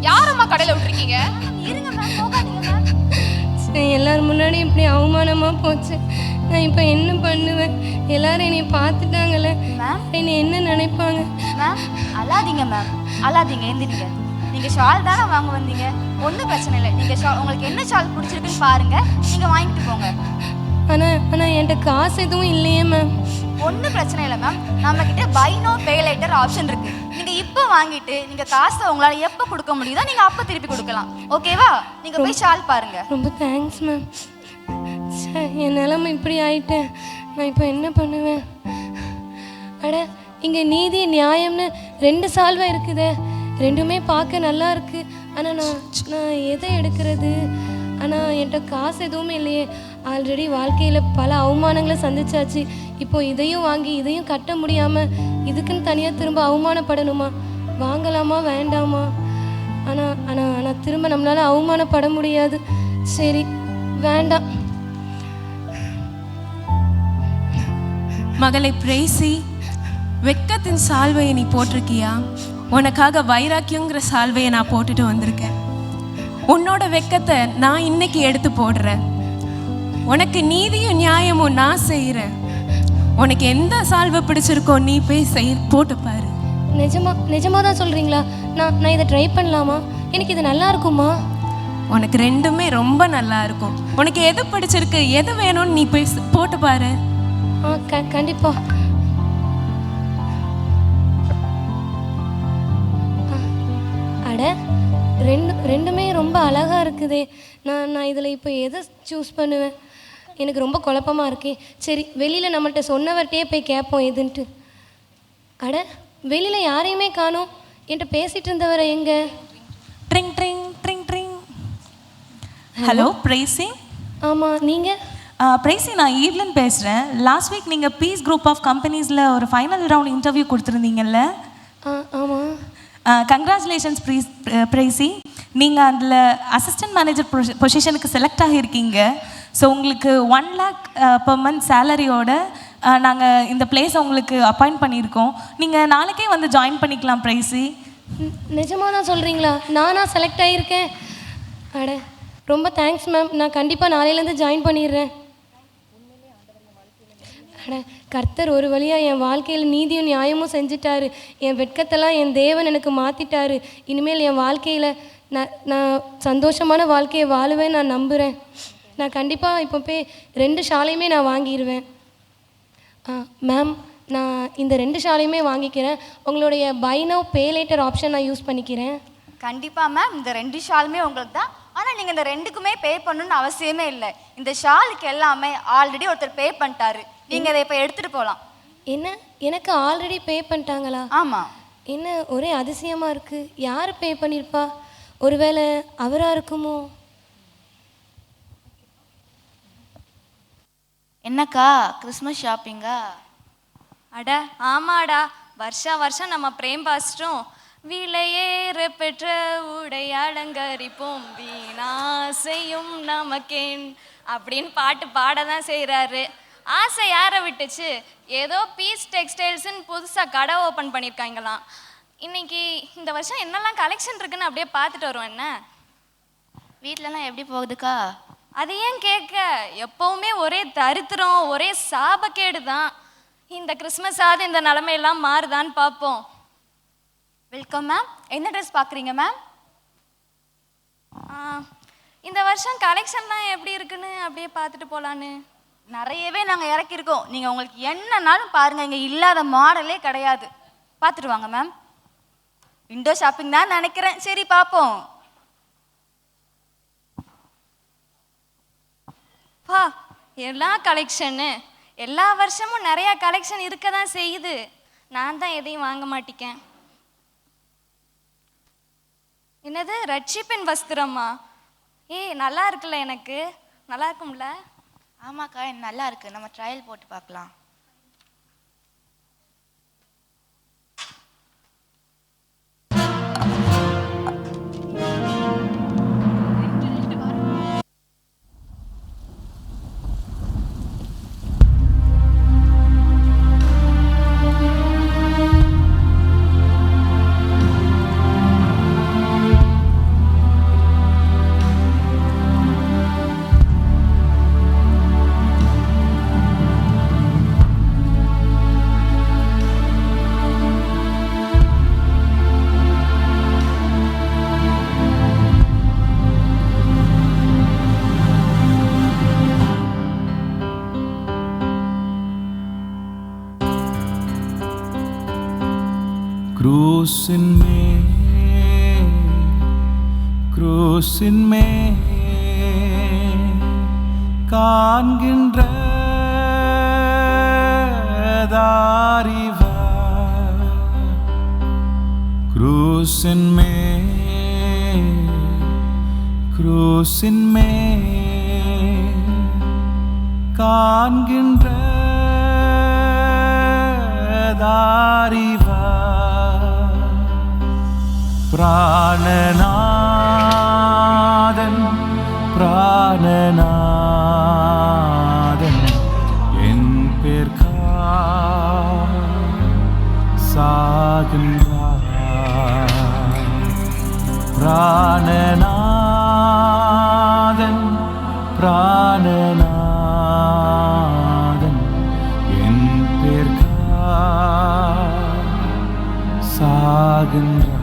யாரம்மா கடையில விட்டுருக்கீங்க? இருங்க மேம், போகாதீங்க மேம். எல்லாரும் முன்னாடி இப்படி அவமானமா போச்சு. நான் இப்போ என்ன பண்ணுவேன்? எல்லாரும் என்னை பார்த்துட்டாங்களே, என்னை என்ன நினைப்பாங்க? மேம், அழாதீங்க மேம், அழாதீங்க. எந்திரிங்க. நீங்கள் ஷால் தானே வாங்க வந்தீங்க, ஒன்றும் பிரச்சனை இல்லை. நீங்கள் ஷால், உங்களுக்கு என்ன ஷால் பிடிச்சிருக்குன்னு பாருங்கள், நீங்கள் வாங்கிட்டு போங்க. ஆனால் என்கிட்ட காசு எதுவும் இல்லையே மேம். ஒன்றும் பிரச்சனை இல்லை மேம், நம்மக்கிட்ட buy now pay later option இருக்குது. நீங்கள் இப்போ வாங்கிட்டு நீங்கள் காசை உங்களால் எப்போ கொடுக்க முடியுதோ நீங்கள் அப்போ திருப்பி கொடுக்கலாம், ஓகேவா? நீங்கள் போய் ஷால் பாருங்கள். ரொம்ப தேங்க்ஸ் மேம். என் நிலைமை இப்படி ஆயிட்டேன். நான் இப்போ என்ன பண்ணுவேன்? அட, இங்கே நீதி நியாயம்னு 2 சால்வை இருக்குதே, ரெண்டுமே பார்க்க நல்லா இருக்கு. ஆனால் நான் எதை எடுக்கிறது? ஆனால் என்கிட்ட காசு எதுவுமே இல்லையே. ஆல்ரெடி வாழ்க்கையில் பல அவமானங்களை சந்திச்சாச்சு. இப்போ இதையும் வாங்கி இதையும் கட்ட முடியாமல் இதுக்குன்னு தனியாக திரும்ப அவமானப்படணுமா? வாங்கலாமா வேண்டாமா? ஆனால் திரும்ப நம்மளால் அவமானப்பட முடியாது. சரி, வேண்டாம். மகளை பிரேசி, வெட்கத்தின் சால்வையை நீ போட்டிருக்கியா? உனக்காக வைராக்கியங்கிற சால்வையை நான் போட்டுட்டு வந்திருக்கேன். உன்னோட வெட்கத்தை நான் இன்னைக்கு எடுத்து போடுறேன். உனக்கு நீதியும் நியாயமும் நான் செய்கிறேன். உனக்கு எந்த சால்வை பிடிச்சிருக்கோ நீ போய் போட்டு பாரு. நிஜமா தான் சொல்கிறீங்களா? நான் இதை ட்ரை பண்ணலாமா? எனக்கு இது நல்லா இருக்குமா? உனக்கு ரெண்டுமே ரொம்ப நல்லா இருக்கும். உனக்கு எது பிடிச்சிருக்கு, எது வேணும்னு நீ போய் போட்டு பாரு. கண்டிப்பா. அட, ரெண்டுமே ரொம்ப அழகா இருக்குதே. நான் இதில் இப்போ எதை சூஸ் பண்ணுவேன்? எனக்கு ரொம்ப குழப்பமாக இருக்கே. சரி, வெளியில் நம்மள்கிட்ட சொன்னவர்கிட்டயே போய் கேட்போம் எதுன்ட்டு. அட, வெளியில் யாரையுமே காணோம். என்கிட்ட பேசிகிட்டு இருந்தவரை எங்கே? ட்ரிங் ட்ரிங் ட்ரிங் ட்ரிங். ஹலோ பிரேசி. ஆமாம், நீங்கள்? பிரைசி, நான் ஈவ்லின் பேசுகிறேன். லாஸ்ட் வீக் நீங்கள் பீஸ் குரூப் ஆஃப் கம்பெனிஸில் ஒரு ஃபைனல் ரவுண்ட் இன்டர்வியூ கொடுத்துருந்தீங்கல்ல? ஆமாம். கங்க்ராச்சுலேஷன்ஸ் பிரைசி. நீங்கள் அதில் அசிஸ்டன்ட் மேனேஜர் பொசிஷனுக்கு செலக்ட் ஆகியிருக்கீங்க. ஸோ உங்களுக்கு 1 lakh per month சேலரியோட நாங்கள் இந்த பிளேஸை உங்களுக்கு அப்பாயிண்ட் பண்ணியிருக்கோம். நீங்கள் நாளைக்கே வந்து ஜாயின் பண்ணிக்கலாம் பிரைசி. நிஜமாக தான் சொல்கிறீங்களா? நானா செலக்ட் ஆகியிருக்கேன்? அட, ரொம்ப தேங்க்ஸ் மேம். நான் கண்டிப்பாக நாளையிலேருந்து ஜாயின் பண்ணிடுறேன். அட, கர்த்தர் ஒரு வழியாக என் வாழ்க்கையில் நீதியும் நியாயமும் செஞ்சிட்டாரு. என் வெட்கத்தெல்லாம் என் தேவன் எனக்கு மாற்றிட்டாரு. இனிமேல் என் வாழ்க்கையில் நான் சந்தோஷமான வாழ்க்கையை வாழுவேன் நான் நம்புகிறேன். நான் கண்டிப்பாக இப்போ போய் 2 ஷாலையுமே நான் வாங்கிடுவேன். மேம், நான் இந்த 2 ஷாலையுமே வாங்கிக்கிறேன். உங்களுடைய buy now pay later option நான் யூஸ் பண்ணிக்கிறேன். கண்டிப்பாக மேம், இந்த 2 ஷாலுமே உங்களுக்கு தான். ஆனால் நீங்கள் இந்த 2க்குமே பே பண்ணணும்னு அவசியமே இல்லை. இந்த ஷாலுக்கு எல்லாமே ஆல்ரெடி ஒருத்தர் பே பண்ணிட்டாரு. நீங்கள் இதை இப்போ எடுத்துகிட்டு போகலாம். என்ன, எனக்கு ஆல்ரெடி பே பண்ணிட்டாங்களா? ஆமாம். என்ன ஒரே அதிசயமாக இருக்குது. யார் பே பண்ணியிருப்பா? ஒருவேளை அவராக இருக்குமோ? என்னக்கா கிறிஸ்மஸ் ஷாப்பிங்கா? அட ஆமாடா, வருஷம் நம்ம பிரேம் பாஸ்டரும் விலையேற பெற்ற உடை அலங்கரிப்போம் வீணாசையும் நமக்கேன் அப்படின்னு பாட்டு பாட தான் செய்கிறாரு. ஆசை யாரை விட்டுச்சு? ஏதோ பீஸ் டெக்ஸ்டைல்ஸ்ன்னு புதுசாக கடை ஓப்பன் பண்ணியிருக்காங்களாம். இன்னைக்கு இந்த வருஷம் என்னெல்லாம் கலெக்ஷன் இருக்குன்னு அப்படியே பார்த்துட்டு வருவோம். என்ன வீட்டிலலாம் எப்படி போகுதுக்கா? அது ஏன் கேட்க, எப்பவுமே ஒரே தரித்திரம், ஒரே சாபக்கேடு தான். இந்த கிறிஸ்மஸாவது இந்த நிலமையெல்லாம் மாறுதான்னு பார்ப்போம். Welcome ma'am. என்ன ட்ரெஸ் பார்க்குறீங்க மேம்? இந்த வருஷம் கலெக்ஷன்லாம் எப்படி இருக்குன்னு அப்படியே பார்த்துட்டு போகலான்னு. நிறையவே நாங்கள் இறக்கியிருக்கோம். நீங்கள் உங்களுக்கு என்னன்னாலும் பாருங்கள், இங்கே இல்லாத மாடலே கிடையாது. பார்த்துட்டு வாங்க மேம். விண்டோ ஷாப்பிங் தான் நினைக்கிறேன். சரி பார்ப்போம். பா எல்லா கலெக்ஷனு, எல்லா வருஷமும் நிறையா கலெக்ஷன் இருக்க தான் செய்யுது. நான் தான் எதையும் வாங்க மாட்டேன். என்னது ரட்சிப்பின் வஸ்திரமா? நல்லா இருக்குல்ல, எனக்கு நல்லா இருக்கும்ல? ஆமாக்கா, நல்லா இருக்கு. நம்ம ட்ரையல் போட்டு பார்க்கலாம். குரூசின் மேல் காண்கின்ற தாரிவா, குரூசின் மேல் காண்கின்ற தாரிவா, பிராணநாதன் என் பேர்க்காய் சாகின்றார். பிராணநாதன் என் பேர்க்காய் சாகின்றார்.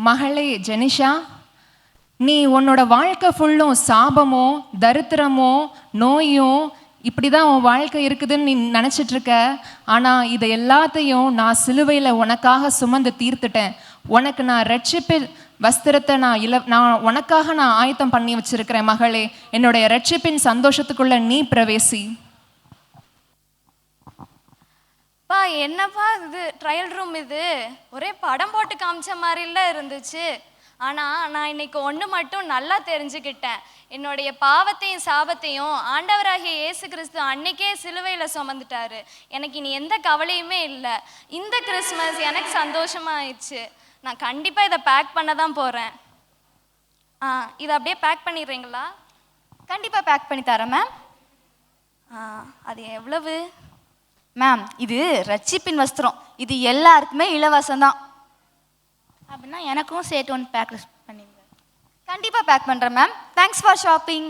மகளே ஜெனிஷா, நீ உன்னோட வாழ்க்கை ஃபுல்லும் சாபமோ தரித்திரமோ நோயோ இப்படி தான் உன் வாழ்க்கை இருக்குதுன்னு நீ நினச்சிட்டு இருக்க. ஆனால் இதை எல்லாத்தையும் நான் சிலுவையில் உனக்காக சுமந்து தீர்த்துட்டேன். உனக்கு நான் ரட்சிப்பு வஸ்திரத்தை நான் உனக்காக நான் ஆயத்தம் பண்ணி வச்சிருக்கிறேன். மகளே, என்னுடைய ரட்சிப்பின் சந்தோஷத்துக்குள்ள நீ பிரவேசி. பா என்னப்பா இது ட்ரையல் ரூம்? இது ஒரே படம் போட்டு காமிச்ச மாதிரில இருந்துச்சு. ஆனால் நான் இன்னைக்கு ஒன்று மட்டும் நல்லா தெரிஞ்சுக்கிட்டேன். என்னுடைய பாவத்தையும் சாபத்தையும் ஆண்டவராகிய இயேசு கிறிஸ்து அன்னைக்கே சிலுவையில் சுமந்துட்டாரு. எனக்கு இனி எந்த கவலையுமே இல்லை. இந்த கிறிஸ்மஸ் எனக்கு சந்தோஷமாக ஆயிடுச்சு. நான் கண்டிப்பாக இதை பேக் பண்ண தான் போகிறேன். இதை அப்படியே பேக் பண்ணிடுறீங்களா? கண்டிப்பாக பேக் பண்ணி தரேன் மேம். அது எவ்வளவு? மேம், இது ரட்சிப்பின் வஸ்திரம். இது எல்லாருக்குமே இலவசம்தான். அப்படின்னா எனக்கும் சேர்த்து ஒன்று பேக் பண்ணிடுங்க. கண்டிப்பாக பேக் பண்ணுறேன் மேம். Thanks for shopping.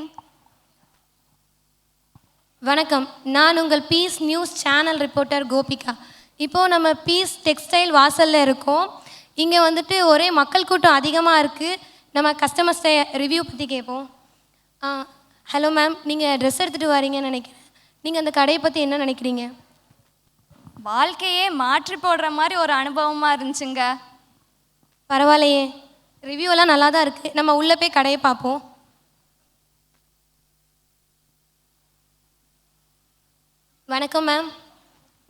வணக்கம், நான் உங்கள் peace news channel reporter Gopika. இப்போது நம்ம பீஸ் டெக்ஸ்டைல் வாசலில் இருக்கோம். இங்கே வந்துட்டு ஒரே மக்கள் கூட்டம் அதிகமாக இருக்குது. நம்ம கஸ்டமர்ஸை ரிவ்யூ பற்றி கேட்போம். ஹலோ மேம், நீங்கள் ட்ரெஸ் எடுத்துகிட்டு வரீங்கன்னு நினைக்கிறேன். நீங்கள் அந்த கடையை பற்றி என்ன நினைக்கிறீங்க? வாழ்க்கையே மாற்றி போடுற மாதிரி ஒரு அனுபவமாக இருந்துச்சுங்க. பரவாயில்லையே, ரிவ்யூவெல்லாம் நல்லா தான் இருக்குது. நம்ம உள்ளே போய் கடையை பார்ப்போம். வணக்கம் மேம்.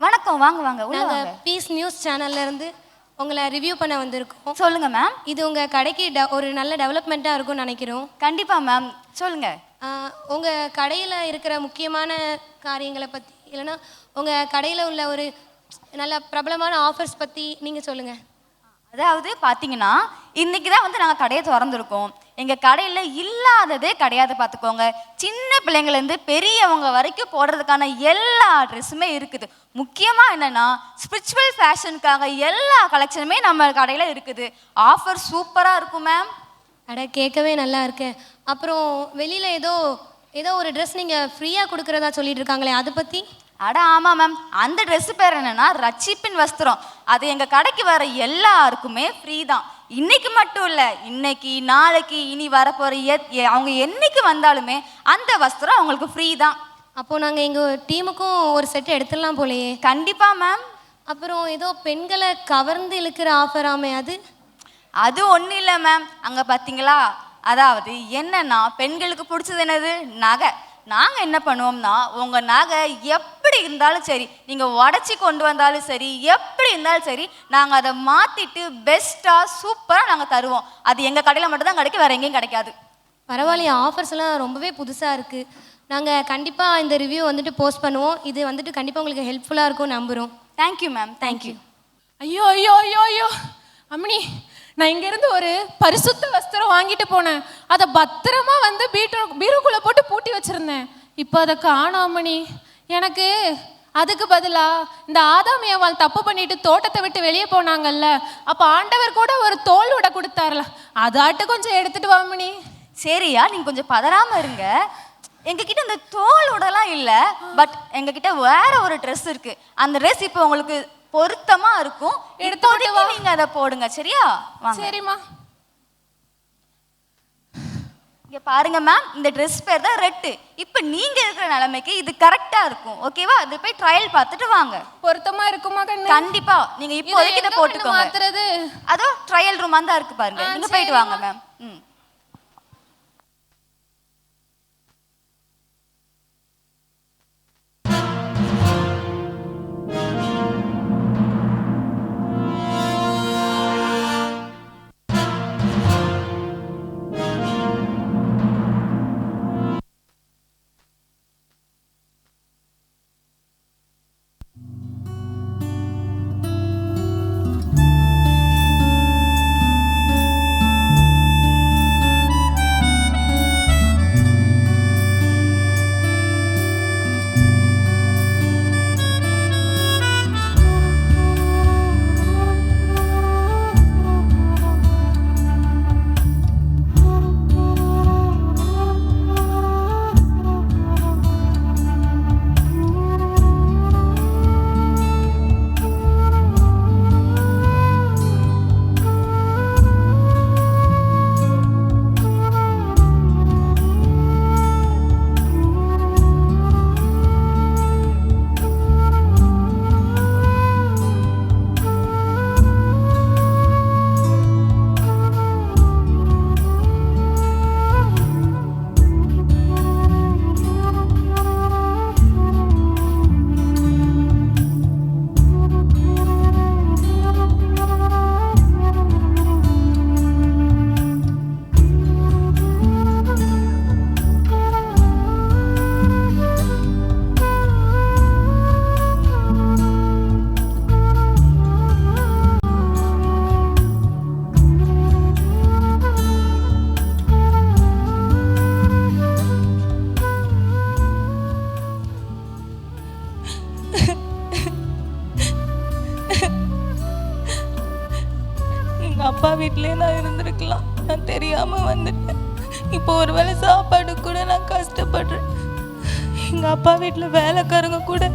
வணக்கம், வாங்க வாங்க. நாங்கள் பீஸ் நியூஸ் சேனல்லேருந்து உங்களை ரிவ்யூ பண்ண வந்திருக்கோம். சொல்லுங்கள் மேம். இது உங்கள் கடைக்கு ஒரு நல்ல டெவலப்மெண்ட்டாக இருக்கும்னு நினைக்கிறோம். கண்டிப்பாக மேம், சொல்லுங்கள். உங்கள் கடையில் இருக்கிற முக்கியமான காரியங்களை பற்றி, இல்லைன்னா உங்கள் கடையில் உள்ள ஒரு நல்ல பிரபலமான ஆஃபர்ஸ் பற்றி நீங்கள் சொல்லுங்கள். அதாவது பார்த்தீங்கன்னா, இன்றைக்கி தான் வந்து நாங்கள் கடையை திறந்துருக்கோம். எங்கள் கடையில் இல்லாததே கிடையாது பார்த்துக்கோங்க. சின்ன பிள்ளைங்கள்லேருந்து பெரியவங்க வரைக்கும் போடுறதுக்கான எல்லா ட்ரெஸ்ஸுமே இருக்குது. முக்கியமாக என்னென்னா, ஸ்பிரிச்சுவல் ஃபேஷனுக்காக எல்லா கலெக்ஷனுமே நம்ம கடையில் இருக்குது. ஆஃபர் சூப்பராக இருக்கும் மேம். அட, கேட்கவே நல்லா இருக்கேன். அப்புறம் வெளியில் ஏதோ ஒரு ட்ரெஸ் நீங்கள் ஃப்ரீயாக கொடுக்குறதா சொல்லிட்டு இருக்காங்களே, அதை பற்றி? அட ஆமாம் மேம், அந்த ட்ரெஸ்ஸு பேர் என்னென்னா ரட்சிப்பின் வஸ்திரம். அது எங்கள் கடைக்கு வர எல்லாருக்குமே ஃப்ரீ தான். இன்னைக்கு மட்டும் இல்லை, இன்னைக்கு நாளைக்கு இனி வரப்போகிற அவங்க என்னைக்கு வந்தாலுமே அந்த வஸ்திரம் அவங்களுக்கு ஃப்ரீ தான். அப்போது நாங்கள் எங்கள் டீமுக்கும் ஒரு செட்டு எடுத்துடலாம் போலையே. கண்டிப்பாக மேம். அப்புறம் ஏதோ பெண்களை கவர்ந்து இழுக்கிற ஆஃபராமே, அது ஒன்றும் இல்லை மேம். அங்கே பார்த்தீங்களா, அதாவது என்னன்னா, பெண்களுக்கு பிடிச்சது என்னது? நகை. நாங்கள் என்ன பண்ணுவோம்னா, உங்கள் நகை எப்படி இருந்தாலும் சரி, நீங்கள் உடச்சி கொண்டு வந்தாலும் சரி, எப்படி இருந்தாலும் சரி, நாங்கள் அதை மாற்றிட்டு பெஸ்ட்டாக சூப்பராக நாங்கள் தருவோம். அது எங்கள் கடையில் மட்டும்தான் கிடைக்கும், வேறு எங்கேயும் கிடைக்காது. பரவாயில்லையா, ஆஃபர்ஸ் எல்லாம் ரொம்பவே புதுசாக இருக்குது. நாங்கள் கண்டிப்பாக இந்த ரிவ்யூ வந்துட்டு போஸ்ட் பண்ணுவோம். இது வந்துட்டு கண்டிப்பாக உங்களுக்கு ஹெல்ப்ஃபுல்லாக இருக்கும் நம்புகிறோம். Thank you ma'am, thank you. ஐயோ ஐயோ ஐயோ ஐயோ அம்மணி, நான் இங்கேருந்து ஒரு பரிசுத்த வஸ்திரம் வாங்கிட்டு போனேன். அதை பத்திரமா வந்து பீரோக்குள்ளே போட்டு பூட்டி வச்சுருந்தேன். இப்போ அதை காணாமணி. எனக்கு அதுக்கு பதிலாக இந்த ஆதாம் ஏவாள் தப்பு பண்ணிட்டு தோட்டத்தை விட்டு வெளியே போனாங்கல்ல, அப்போ ஆண்டவர் கூட ஒரு தோல் உடை கொடுத்தாருல, அதாட்டு கொஞ்சம் எடுத்துட்டு வாமணி. சரியா, நீங்கள் கொஞ்சம் பதறாமல் இருங்க. எங்ககிட்ட இந்த தோல் உடலாம் இல்லை, பட் எங்ககிட்ட வேற ஒரு ட்ரெஸ் இருக்குது. அந்த ட்ரெஸ் இப்போ உங்களுக்கு பொருத்தமா இருக்கும். எடுத்து நீங்க அதை போடுங்க, சரியா? சரிம்மா. இங்க பாருங்க மேம், இந்த ட்ரெஸ் பேர் தான் ரெட்டு. இப்போ நீங்க இருக்கிற நிலைமைக்கு இது கரெக்டா இருக்கும். ஓகேவா? அது போய் ட்ரையல் பார்த்துட்டு வாங்க. பொருத்தமா இருக்குமா கண்ணு? கண்டிப்பா. நீங்க இப்போதைக்கு இதை போட்டுக்கோங்க. அதோ ட்ரையல் ரூம் தான் இருக்கு பாருங்க, நீங்க போயிட்டு வாங்க மேம். வீட்டிலே நான் இருந்திருக்கலாம். நான் தெரியாமல் வந்துட்டேன். இப்போ ஒரு வேளை சாப்பாடு கூட நான் கஷ்டப்படுறேன். எங்கள் அப்பா வீட்டில் வேலைக்காரங்க கூட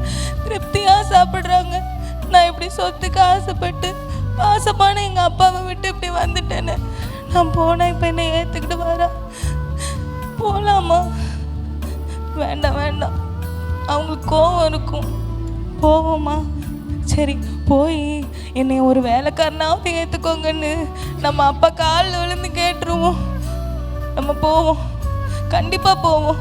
திருப்தியாக சாப்பிட்றாங்க. நான் இப்படி சொத்துக்கு ஆசைப்பட்டு பாசமான எங்கள் அப்பாவை விட்டு இப்படி வந்துட்டேன்னு. நான் போனால் இப்போ என்னை ஏற்றுக்கிட்டு வரா? போகலாமா? வேண்டாம் வேண்டாம், அவங்களுக்கு கோவம் இருக்கும். போவோமா? சரி, போய் என்னை ஒரு வேலைக்காரனாவது ஏற்றுக்கோங்கன்னு நம்ம அப்பா காலில் விழுந்து கேட்டுருவோம். நம்ம போவோம், கண்டிப்பாக போவோம்.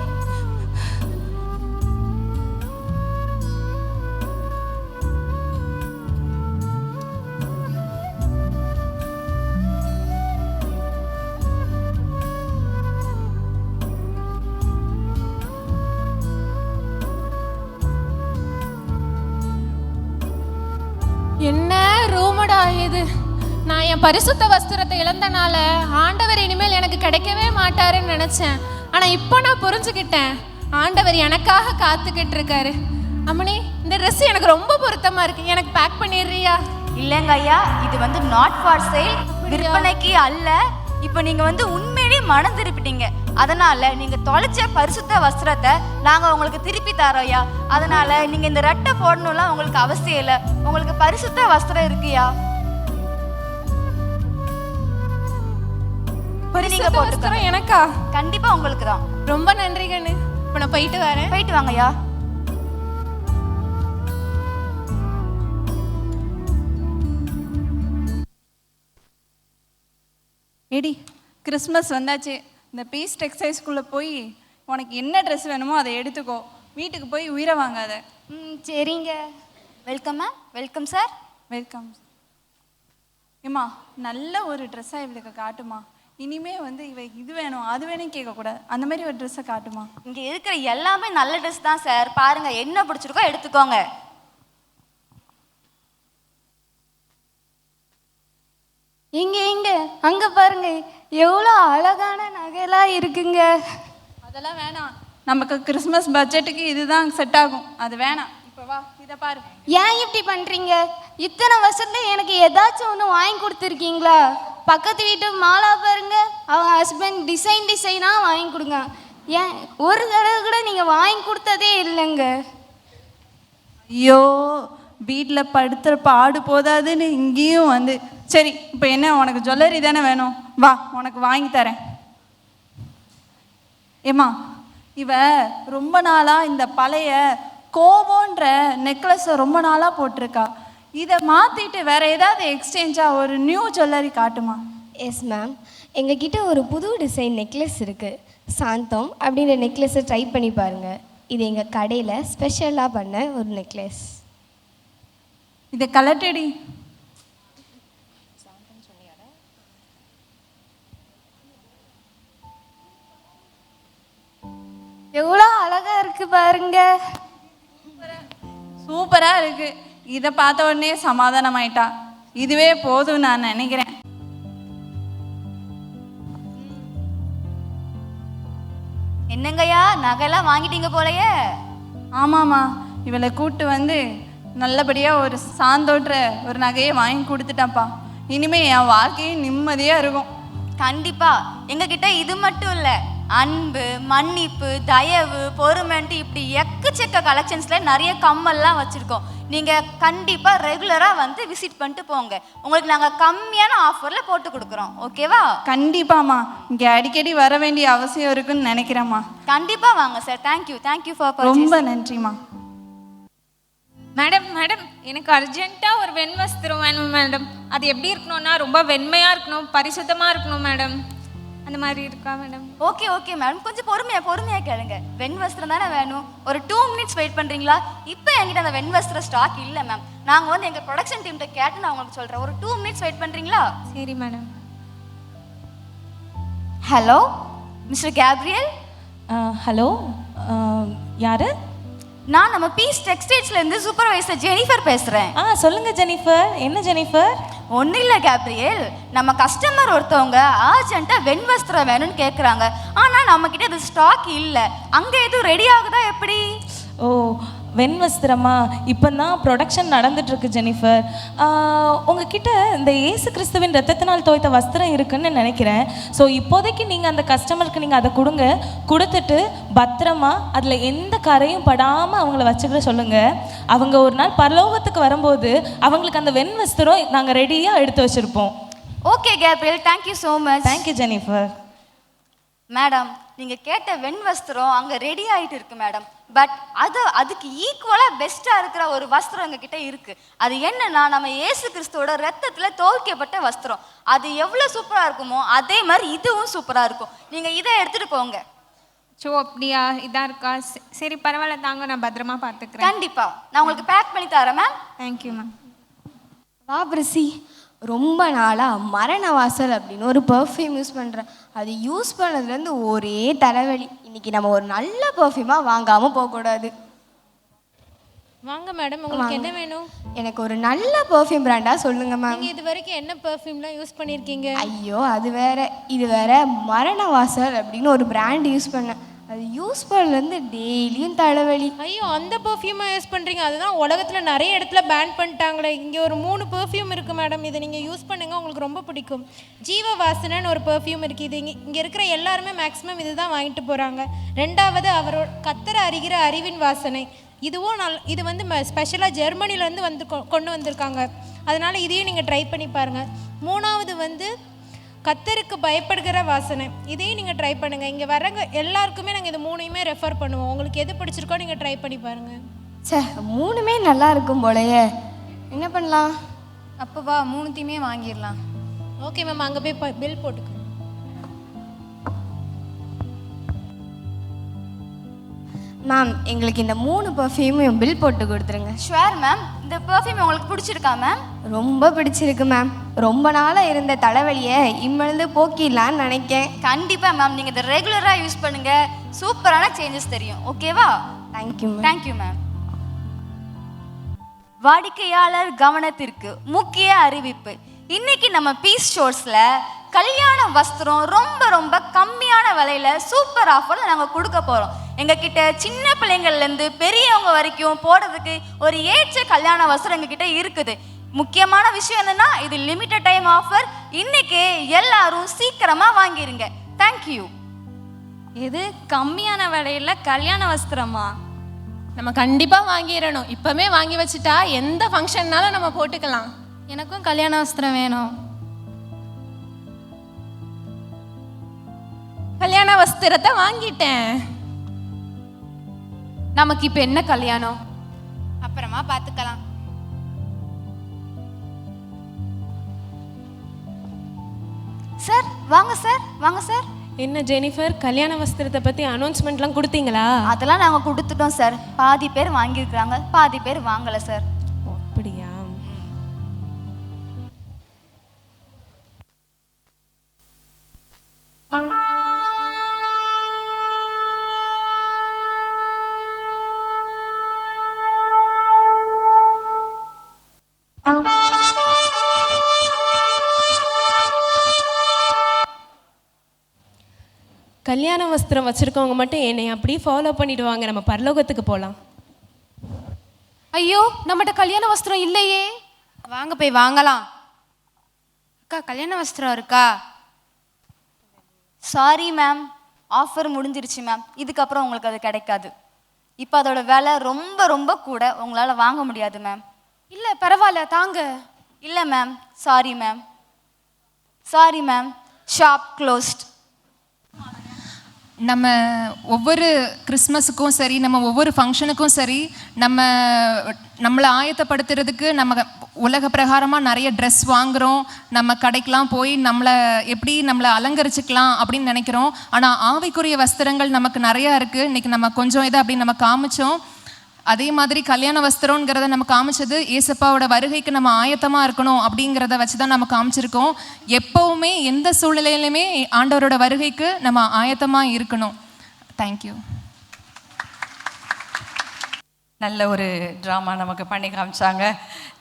என்ன ரூமடா இது? நான் என் பரிசுத்த வஸ்திரத்தை இழந்தனால ஆண்டவர் இனிமேல் எனக்கு கிடைக்கவே மாட்டாருன்னு நினச்சேன். ஆனால் இப்போ நான் புரிஞ்சுக்கிட்டேன், ஆண்டவர் எனக்காக காத்துக்கிட்டு இருக்காரு. அம்மனி, இந்த ட்ரெஸ் எனக்கு ரொம்ப பொருத்தமாக இருக்கு, எனக்கு பேக் பண்ணிடுறியா? இல்லைங்க ஐயா, இது வந்து நாட் ஃபார் சேல், விற்பனைக்கு அல்ல. இப்போ நீங்க வந்து உண்மையிலேயே மனம் திருப்பிட்டீங்க. அதனால நீங்க தொலைச்ச பரிசுத்த வஸ்திரத்தை நாங்க உங்களுக்கு திருப்பி தரோம் ஐயா. அதனால நீங்க இந்த ரெட்டை போடணும்லாம் உங்களுக்கு அவசியம் இல்லை. உங்களுக்கு பரிசுத்த வஸ்திரம் இருக்குயா, நீங்க போட்டுக்கோங்க. எனக்கா? கண்டிப்பா உங்களுக்கு தான். ரொம்ப நன்றி கண்ணு. இப்போ நான் போயிட்டு வரேன். போயிட்டு வாங்கய்யா. ஏடி, கிறிஸ்மஸ் வந்தாச்சு. இந்த பீஸ் டெக்ஸ்டைல்ஸ்குள்ளே போய் உனக்கு என்ன ட்ரெஸ் வேணுமோ அதை எடுத்துக்கோ. வீட்டுக்கு போய் உயிரை வாங்காத. சரிங்க. Welcome ma'am. Welcome sir. Welcome. ஏம்மா, நல்ல ஒரு ட்ரெஸ்ஸாக இவளுக்கு காட்டுமா. இனிமே வந்து இவ இது வேணும் அது வேணும் கேட்கக்கூடாது. அந்த மாதிரி ஒரு ட்ரெஸ்ஸை காட்டுமா. இங்கே இருக்கிற எல்லாமே நல்ல ட்ரெஸ் தான் சார். பாருங்க, என்ன பிடிச்சிருக்கோ எடுத்துக்கோங்க. இங்க அங்க பாருங்க, எவ்வளோ அழகான நகையெல்லாம் இருக்குங்க. அதெல்லாம் வேணாம், நமக்கு கிறிஸ்மஸ் பட்ஜெட்டுக்கு இதுதான் செட் ஆகும். அது வேணாம். இப்போ வா, இதை பாரு. ஏன் இப்படி பண்றீங்க? இத்தனை வருஷத்துல எனக்கு ஏதாச்சும் ஒன்று வாங்கி கொடுத்துருக்கீங்களா? பக்கத்து வீட்டு மாலா பாருங்க, அவங்க ஹஸ்பண்ட் டிசைனாக வாங்கி கொடுங்க. ஏன் ஒரு தடவை கூட நீங்கள் வாங்கி கொடுத்ததே இல்லைங்க. ஐயோ, வீட்டில் படுத்துற பாடு போதாதுன்னு இங்கேயும் வந்து. சரி, இப்போ என்ன, உனக்கு ஜுவல்லரி தானே வேணும்? வா, உனக்கு வாங்கி தரேன். ஏம்மா, இவ ரொம்ப நாளாக இந்த பழைய கோவோன்ற நெக்லஸை ரொம்ப நாளாக போட்டிருக்கா. இதை மாற்றிட்டு வேற ஏதாவது எக்ஸ்சேஞ்சாக ஒரு நியூ ஜுவல்லரி காட்டுமா. எஸ் மேம், எங்ககிட்ட ஒரு புது டிசைன் நெக்லஸ் இருக்குது. சாந்தம் அப்படின்ற நெக்லஸை ட்ரை பண்ணி பாருங்கள். இது எங்கள் கடையில் ஸ்பெஷலாக பண்ண ஒரு நெக்லஸ். இதை கலட்டடி. எவ்வளோ அழகாக இருக்குது பாருங்க. சூப்பராக இருக்குது. இதை பார்த்த உடனே சமாதானம் ஆயிட்டா. இதுவே போதும் நான் நினைக்கிறேன். என்னங்கய்யா, நகைலாம் வாங்கிட்டீங்க போலயே. ஆமாம்மா, இவளை கூப்பிட்டு வந்து நல்லபடியாக ஒரு சாந்தோன்ற ஒரு நகையை வாங்கி கொடுத்துட்டாப்பா. இனிமே என் வாழ்க்கையும் நிம்மதியாக இருக்கும். கண்டிப்பா. எங்ககிட்ட இது மட்டும் இல்லை, அன்பு, மன்னிப்பு, தயவு, பொறுமைன்ட்டு இப்படி எக்கச்சக்க கலெக்ஷன்ஸ்ல நிறைய கம்மல்லாம் வச்சிருக்கோம். நீங்க கண்டிப்பா ரெகுலரா வந்து விசிட் பண்ணிட்டு போங்க. உங்களுக்கு நாங்க கம்மியான ஆஃபர்ல போட்டு கொடுக்குறோம். ஓகேவா? கண்டிப்பாம்மா, இங்கே அடிக்கடி வர வேண்டிய அவசியம் இருக்குன்னு நினைக்கிறேம்மா. கண்டிப்பா வாங்க சார். தேங்க்யூ ஃபார் ரொம்ப நன்றிம்மா. மேடம் எனக்கு அர்ஜென்ட்டாக ஒரு வெண்வஸ்திரம் வேணும் மேடம். அது எப்படி இருக்கணும்னா ரொம்ப வெண்மையாக இருக்கணும், பரிசுத்தமாக இருக்கணும் மேடம். அந்த மாதிரி இருக்கா மேடம்? ஓகே மேடம், கொஞ்சம் பொறுமையாக கேளுங்க. வெண் வஸ்திரம் தானே வேணும். ஒரு 2 மினிட்ஸ் வெயிட் பண்ணுறீங்களா? இப்போ என்கிட்ட அந்த வெண் வஸ்திரம் ஸ்டாக் இல்லை மேம். நாங்கள் வந்து எங்கள் ப்ரொடக்ஷன் டீம்கிட்ட கேட்டு நான் உங்களுக்கு சொல்கிறேன். ஒரு 2 மினிட்ஸ் வெயிட் பண்ணுறீங்களா? சரி madam. Hello mister Gabriel. Hello, யார்? நான் நம்ம பீஸ் டெக்ஸ்டைல்ஸ்லேருந்து சூப்பர்வைசர் ஜெனிஃபர் பேசுகிறேன். சொல்லுங்கள் ஜெனிஃபர். என்ன ஜெனிஃபர்? ஒன்றும் இல்லை கேப்ரியல், நம்ம கஸ்டமர் ஒருத்தவங்க அர்ஜென்ட்டாக வெண் வஸ்திரம் வேணும்னு கேட்குறாங்க. ஆனால் நம்மக்கிட்ட அது ஸ்டாக் இல்லை. அங்கே எதுவும் ரெடி ஆகுதா எப்படி? ஓ, வெண்வஸ்திரமா? இப்போ தான் ப்ரொடக்ஷன் நடந்துட்டுருக்கு ஜெனிஃபர். உங்ககிட்ட இந்த இயேசு கிறிஸ்துவின் ரத்தத்தினால் துவைத்த வஸ்திரம் இருக்குன்னு நினைக்கிறேன். ஸோ இப்போதைக்கு நீங்கள் அந்த கஸ்டமருக்கு நீங்கள் அதை கொடுத்துட்டு பத்திரமா அதில் எந்த கரையும் படாமல் அவங்கள வச்சுக்கிற சொல்லுங்கள். அவங்க ஒரு நாள் பரலோகத்துக்கு வரும்போது அவங்களுக்கு அந்த வெண்வஸ்திரம் நாங்கள் ரெடியாக எடுத்து வச்சுருப்போம். Okay Gabriel, thank you so much. Thank you Jennifer. Madam, நீங்கள் கேட்ட வெண் வஸ்திரம் அங்கே ரெடி ஆகிட்டு இருக்கு மேடம். பட் அதுக்கு ஈக்குவலாக பெஸ்ட்டாக இருக்கிற ஒரு வஸ்திரம் எங்ககிட்ட இருக்குது. அது என்னன்னா, நம்ம இயேசு கிறிஸ்துவோட ரத்தத்தில் துவைக்கப்பட்ட வஸ்திரம். அது எவ்வளோ சூப்பராக இருக்குமோ அதே மாதிரி இதுவும் சூப்பராக இருக்கும். நீங்கள் இதை எடுத்துகிட்டு போங்க. ஸோ அப்படியா? இதாக இருக்கா? சரி பரவாயில்ல தாங்க, நான் பத்திரமா பார்த்துக்கிறேன். கண்டிப்பாக நான் உங்களுக்கு பேக் பண்ணி தரேன் மேம். Thank you ma'am. வா பிரிசி, ரொம்ப நாளாக மரண வாசல் அப்படின்னு ஒரு பர்ஃப்யூம் யூஸ் பண்ணுறேன். அது யூஸ் பண்ணதுலேருந்து ஒரே தலைவலி. இன்றைக்கி நம்ம ஒரு நல்ல பர்ஃப்யூமாக வாங்காமல் போகக்கூடாது. வாங்க மேடம், உங்களுக்கு என்ன வேணும்? எனக்கு ஒரு நல்ல பர்ஃப்யூம் பிராண்டாக சொல்லுங்கள் மேம். நீங்கள் இது வரைக்கும் என்ன பர்ஃப்யூம்லாம் யூஸ் பண்ணியிருக்கீங்க? ஐயோ, அது வேற இது வேற. மரண வாசல் அப்படின்னு ஒரு பிராண்ட் யூஸ் பண்ணேன். அது யூஸ் பண்ணலேருந்து டெய்லியும் தலைவலி. ஐயோ, அந்த பர்ஃப்யூமாக யூஸ் பண்ணுறீங்க? அதுதான் உலகத்தில் நிறைய இடத்துல பேன் பண்ணிட்டாங்களே. இங்கே ஒரு 3 பர்ஃப்யூம் இருக்குது மேடம். இதை நீங்கள் யூஸ் பண்ணுங்கள், உங்களுக்கு ரொம்ப பிடிக்கும். ஜீவ வாசனைன்னு ஒரு பர்ஃப்யூம் இருக்குது. இது இங்கே இருக்கிற எல்லாருமே மேக்ஸிமம் இது தான் வாங்கிட்டு போகிறாங்க. 2வது அவரோட கத்தரை அறிகிற அறிவின் வாசனை. இதுவும் இது வந்து ஸ்பெஷலாக ஜெர்மனிலேருந்து கொண்டு வந்திருக்காங்க. அதனால் இதையும் நீங்கள் ட்ரை பண்ணி பாருங்கள். 3வது வந்து கத்தருக்கு பயப்படுகிற வாசனை. இதையும் நீங்கள் ட்ரை பண்ணுங்கள். இங்கே வரங்க எல்லாருக்குமே நாங்கள் இது 3யுமே ரெஃபர் பண்ணுவோம். உங்களுக்கு எது பிடிச்சிருக்கோ நீங்கள் ட்ரை பண்ணி பாருங்கள். சே, 3மே நல்லா இருக்கும் போலயே. என்ன பண்ணலாம்? அப்போ வா, 3த்தையுமே வாங்கிடலாம். ஓகே மேம், அங்கே போய் பில் போட்டுக்கோங்க. மேம், எங்களுக்கு இந்த 3 பர்ஃப்யூமையும் பில் போட்டு கொடுத்துருங்க. Sure ma'am. இந்த பர்ஃப்யூம் உங்களுக்கு பிடிச்சிருக்கா மேம்? ரொம்ப பிடிச்சிருக்கு மேம். ரொம்ப நாளாக இருந்த தலைவலியை இம்மிருந்து போக்கிடலான்னு நினைக்கேன். கண்டிப்பாக மேம். நீங்கள் இதை ரெகுலராக யூஸ் பண்ணுங்கள். சூப்பரான சேஞ்சஸ் தெரியும். ஓகேவா? Thank you ma'am. Thank you ma'am. வாடிக்கையாளர் கவனத்திற்கு முக்கிய அறிவிப்பு. இன்னைக்கு நம்ம பீஸ் ஸ்டோர்ஸில் கல்யாண வஸ்திரம் ரொம்ப ரொம்ப கம்மியான விலையில சூப்பர் ஆஃபரில் நாங்கள் கொடுக்க போகிறோம். எங்ககிட்ட சின்ன பிள்ளைங்கள்லேருந்து பெரியவங்க வரைக்கும் போடுறதுக்கு ஒரு ஏற்ற கல்யாண வஸ்திரம் எங்ககிட்ட இருக்குது. முக்கியமான விஷயம் என்னன்னா, இது லிமிட்டட் டைம் ஆஃபர். இன்னைக்கு எல்லாரும் சீக்கிரமா வாங்கிருங்க. தேங்க்யூ. எது கம்மியான விலையில கல்யாண வஸ்திரமா? நம்ம கண்டிப்பாக வாங்கிடணும். இப்போவே வாங்கி வச்சுட்டா எந்த ஃபங்க்ஷன்னாலும் நம்ம போட்டுக்கலாம். எனக்கும் கல்யாண வஸ்திரம் வேணும். கல்யாண வஸ்திரத்தை வாங்கிட்டேன். நமக்கு இப்போ என்ன கல்யாணம்? அப்புறமா பார்த்துக்கலாம். சார் வாங்க சார், வாங்க சார். என்ன ஜெனிஃபர், கல்யாண வஸ்திரத்தை பற்றி அனௌன்ஸ்மெண்ட்லாம் கொடுத்தீங்களா? அதெல்லாம் நாங்கள் கொடுத்துட்டோம் சார். பாதி பேர் வாங்கியிருக்கிறாங்க, பாதி பேர் வாங்கலை சார். அப்படியா? கல்யாண வஸ்திரம் வச்சுருக்கவங்க மட்டும் என்னை அப்படியே ஃபாலோ பண்ணிடுவாங்க. நம்ம பரலோகத்துக்கு போகலாம். ஐயோ, நம்மகிட்ட கல்யாண வஸ்திரம் இல்லையே. வாங்க போய் வாங்கலாம். அக்கா, கல்யாண வஸ்திரம் இருக்கா? சாரி மேம், ஆஃபர் முடிஞ்சிருச்சு மேம். இதுக்கப்புறம் உங்களுக்கு அது கிடைக்காது. இப்போ அதோட விலை ரொம்ப ரொம்ப கூட, உங்களால் வாங்க முடியாது மேம். இல்லை பரவாயில்ல, தாங்க. இல்லை ma'am, sorry ma'am. Sorry ma'am, shop closed. நம்ம ஒவ்வொரு கிறிஸ்மஸுக்கும் சரி, நம்ம ஒவ்வொரு ஃபங்க்ஷனுக்கும் சரி, நம்மளை ஆயத்தப்படுத்துறதுக்கு நம்ம உலக பிரகாரமாக நிறைய ட்ரெஸ் வாங்குகிறோம். நம்ம கடைக்கெலாம் போய் நம்மளை அலங்கரிச்சுக்கலாம் அப்படின்னு நினைக்கிறோம். ஆனால் ஆவிக்குரிய வஸ்திரங்கள் நமக்கு நிறையா இருக்குது. இன்றைக்கி நம்ம கொஞ்சம் இதை அப்படி நம்ம காமிச்சோம். அதே மாதிரி கல்யாண வஸ்திரங்கிறத நம்ம காமிச்சது ஏசப்பாவோட வருகைக்கு நம்ம ஆயத்தமாக இருக்கணும் அப்படிங்கிறத வச்சு தான் நம்ம காமிச்சிருக்கோம். எப்போவுமே எந்த சூழ்நிலையிலுமே ஆண்டவரோட வருகைக்கு நம்ம ஆயத்தமாக இருக்கணும். தேங்க்யூ. நல்ல ஒரு ட்ராமா நமக்கு பண்ணி காமிச்சாங்க.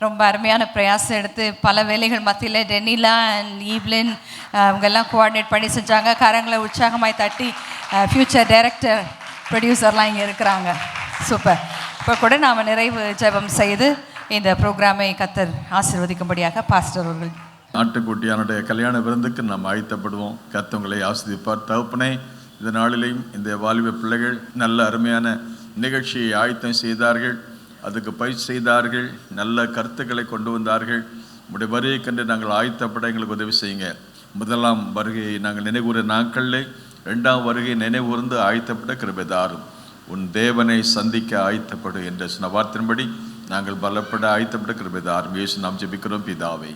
ரொம்ப அருமையான பிரயாசம் எடுத்து பல வேலைகள் மத்தியில் டெனிலா அண்ட் ஈவ்லின் அவங்கெல்லாம் கோஆர்டினேட் பண்ணி செஞ்சாங்க. கரங்களை உற்சாகமாய் தட்டி ஃப்யூச்சர் டைரக்டர் ப்ரொடியூசர்லாம் இங்கே இருக்கிறாங்க. சூப்பர். இப்போ கூட நாம் நிறைவு ஜெபம் செய்து இந்த ப்ரோக்ராமை கத்தர் ஆசீர்வதிக்கும்படியாக பாஸ்டர் அவர்கள். ஆட்டுக்குட்டியானுடைய கல்யாண விருந்துக்கு நாம் ஆயத்தப்படுவோம். கர்த்தர் ஆசீர்வதிப்பார். தகப்பனே, இந்த நாளிலேயும் இந்த வாலிப பிள்ளைகள் நல்ல அருமையான நிகழ்ச்சியை ஆயத்தம் செய்தார்கள், அதுக்கு பயிற்சி செய்தார்கள், நல்ல கருத்துக்களை கொண்டு வந்தார்கள். உடைய வருகை கண்டு நாங்கள் ஆயத்தப்பட எங்களுக்கு உதவி செய்யுங்க. முதலாம் வருகையை நாங்கள் நினைவுற நாட்களில் 2ஆம் வருகை நினைவுர்ந்து ஆயத்தப்பட கிருபைதாரும். உன் தேவனை சந்திக்க ஆயத்தப்படு என்ற சொன்ன வார்த்தையின்படி நாங்கள் பலப்பட ஆயத்தப்பட கிருபைதாரும். இயேசு நாம் ஜெபிக்கிறோம் பிதாவே.